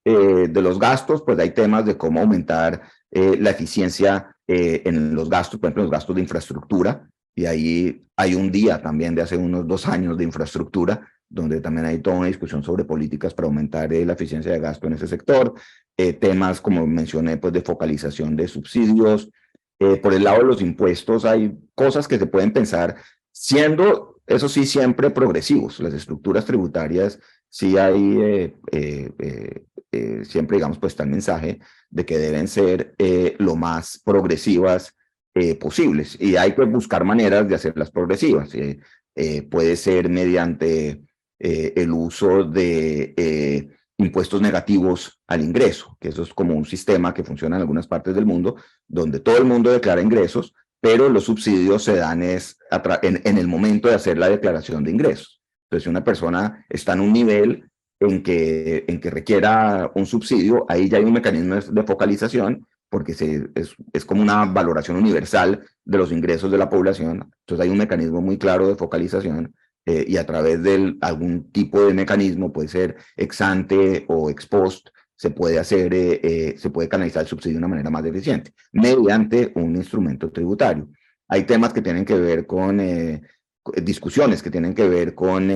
de los gastos, pues hay temas de cómo aumentar la eficiencia en los gastos, por ejemplo, los gastos de infraestructura, y ahí hay un día también de hace unos 2 años de infraestructura, donde también hay toda una discusión sobre políticas para aumentar la eficiencia de gasto en ese sector. Temas, como mencioné, pues de focalización de subsidios. Por el lado de los impuestos, hay cosas que se pueden pensar siendo, eso sí, siempre progresivos. Las estructuras tributarias, sí hay siempre, digamos, pues está el mensaje de que deben ser lo más progresivas posibles, y hay que buscar maneras de hacerlas progresivas. Puede ser mediante el uso de impuestos negativos al ingreso, que eso es como un sistema que funciona en algunas partes del mundo, donde todo el mundo declara ingresos, pero los subsidios se dan en el momento de hacer la declaración de ingresos. Entonces, si una persona está en un nivel en que requiera un subsidio, ahí ya hay un mecanismo de focalización, porque es como una valoración universal de los ingresos de la población. Entonces hay un mecanismo muy claro de focalización, y a través de algún tipo de mecanismo, puede ser ex ante o ex post, se puede hacer, se puede canalizar el subsidio de una manera más eficiente, mediante un instrumento tributario. Hay temas que tienen que ver con discusiones que tienen que ver con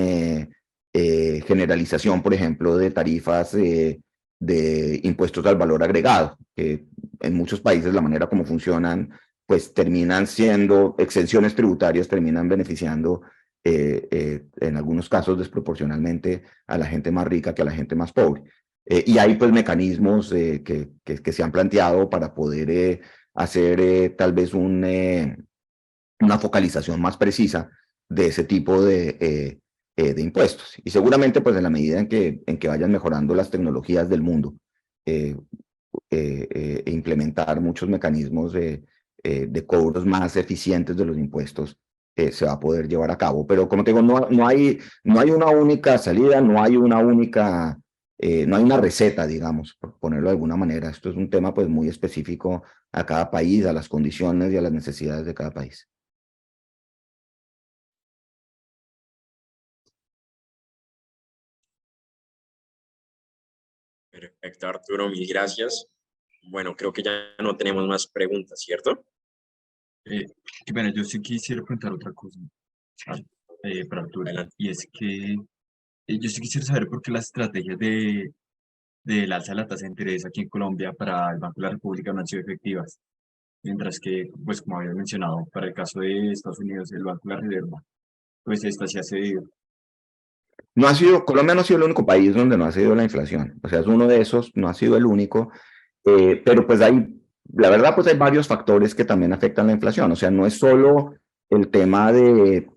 generalización, por ejemplo, de tarifas de impuestos al valor agregado, que en muchos países la manera como funcionan, pues terminan siendo exenciones tributarias, terminan beneficiando en algunos casos desproporcionalmente a la gente más rica que a la gente más pobre. Y hay pues mecanismos que se han planteado para poder hacer tal vez una focalización más precisa de ese tipo de impuestos. Y seguramente pues en la medida en que vayan mejorando las tecnologías del mundo, implementar muchos mecanismos de cobros más eficientes de los impuestos, se va a poder llevar a cabo. Pero como te digo, no hay una única salida, no hay una única, no hay una receta, digamos, por ponerlo de alguna manera. Esto es un tema pues muy específico a cada país, a las condiciones y a las necesidades de cada país. Perfecto, Arturo, mil gracias. Bueno, creo que ya no tenemos más preguntas, ¿cierto? Bueno, yo sí quisiera preguntar otra cosa para Arturo, Adelante. y es que yo sí quisiera saber por qué las estrategias del alza de la tasa de interés aquí en Colombia para el Banco de la República no han sido efectivas, mientras que, pues como había mencionado, para el caso de Estados Unidos, el Banco de la Reserva, pues esta sí ha cedido. No ha sido, Colombia no ha sido el único país donde no ha sido la inflación. O sea, es uno de esos, no ha sido el único. Pero pues la verdad, pues hay varios factores que también afectan la inflación. O sea, no es solo el tema del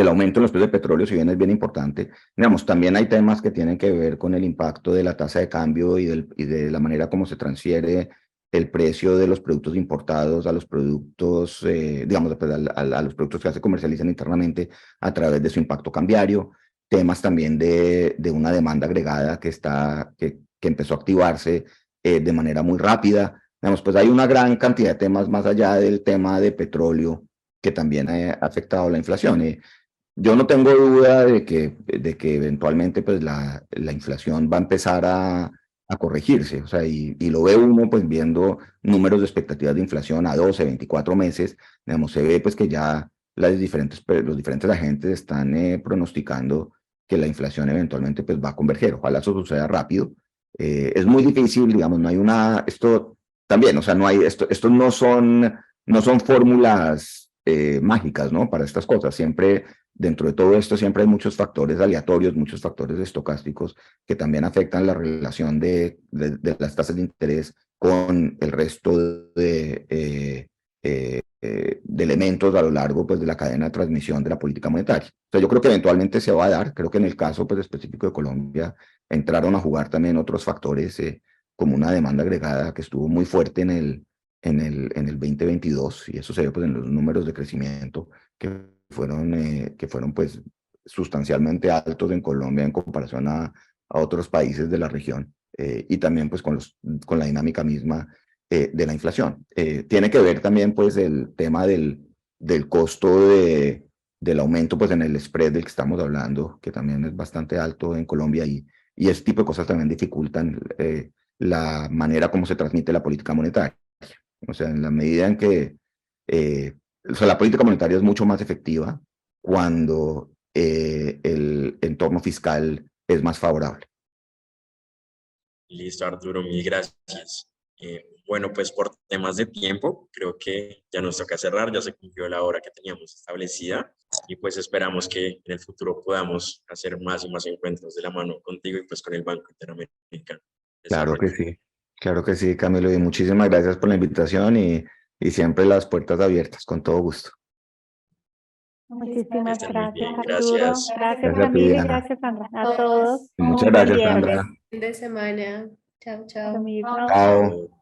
aumento en los precios de petróleo, si bien es bien importante. Digamos, también hay temas que tienen que ver con el impacto de la tasa de cambio y de la manera como se transfiere el precio de los productos importados a los productos, digamos, pues, a los productos que se comercializan internamente a través de su impacto cambiario. Temas también de una demanda agregada que empezó a activarse de manera muy rápida. Digamos, pues hay una gran cantidad de temas más allá del tema de petróleo que también ha afectado la inflación. Yo no tengo duda de que eventualmente pues la inflación va a empezar a corregirse, o sea, y lo ve uno pues viendo números de expectativas de inflación a 12, 24 meses, digamos, se ve pues que ya los diferentes agentes están pronosticando que la inflación eventualmente pues va a converger, ojalá eso suceda rápido. Es muy difícil, digamos, no hay esto también, o sea, estos no son fórmulas mágicas, ¿no? Para estas cosas. Siempre, dentro de todo esto, siempre hay muchos factores aleatorios, muchos factores estocásticos que también afectan la relación de las tasas de interés con el resto de elementos a lo largo pues, de la cadena de transmisión de la política monetaria. O sea, yo creo que eventualmente se va a dar, creo que en el caso pues, específico de Colombia entraron a jugar también otros factores como una demanda agregada que estuvo muy fuerte en el 2022, y eso se ve pues, en los números de crecimiento que fueron pues, sustancialmente altos en Colombia en comparación a otros países de la región, y también pues, con la dinámica misma de la inflación. Tiene que ver también pues, el tema del costo del aumento pues, en el spread del que estamos hablando, que también es bastante alto en Colombia, y ese tipo de cosas también dificultan la manera como se transmite la política monetaria. O sea, en la medida en que o sea, la política monetaria es mucho más efectiva cuando el entorno fiscal es más favorable. Listo, Arturo, mil gracias. Bueno, pues por temas de tiempo, creo que ya nos toca cerrar, ya se cumplió la hora que teníamos establecida y pues esperamos que en el futuro podamos hacer más y más encuentros de la mano contigo y pues con el Banco Interamericano de Desarrollo. Claro que sí, Camilo, y muchísimas gracias por la invitación y siempre las puertas abiertas, con todo gusto. Muchísimas Que estén muy bien, gracias, Arturo. gracias. Gracias, Gracias a ti, Camila, y Diana. gracias, Sandra. A todos. Muchas Un buen gracias, viernes. Sandra. Fin de semana. Chao, Lo chao. mismo. Chao. Chao.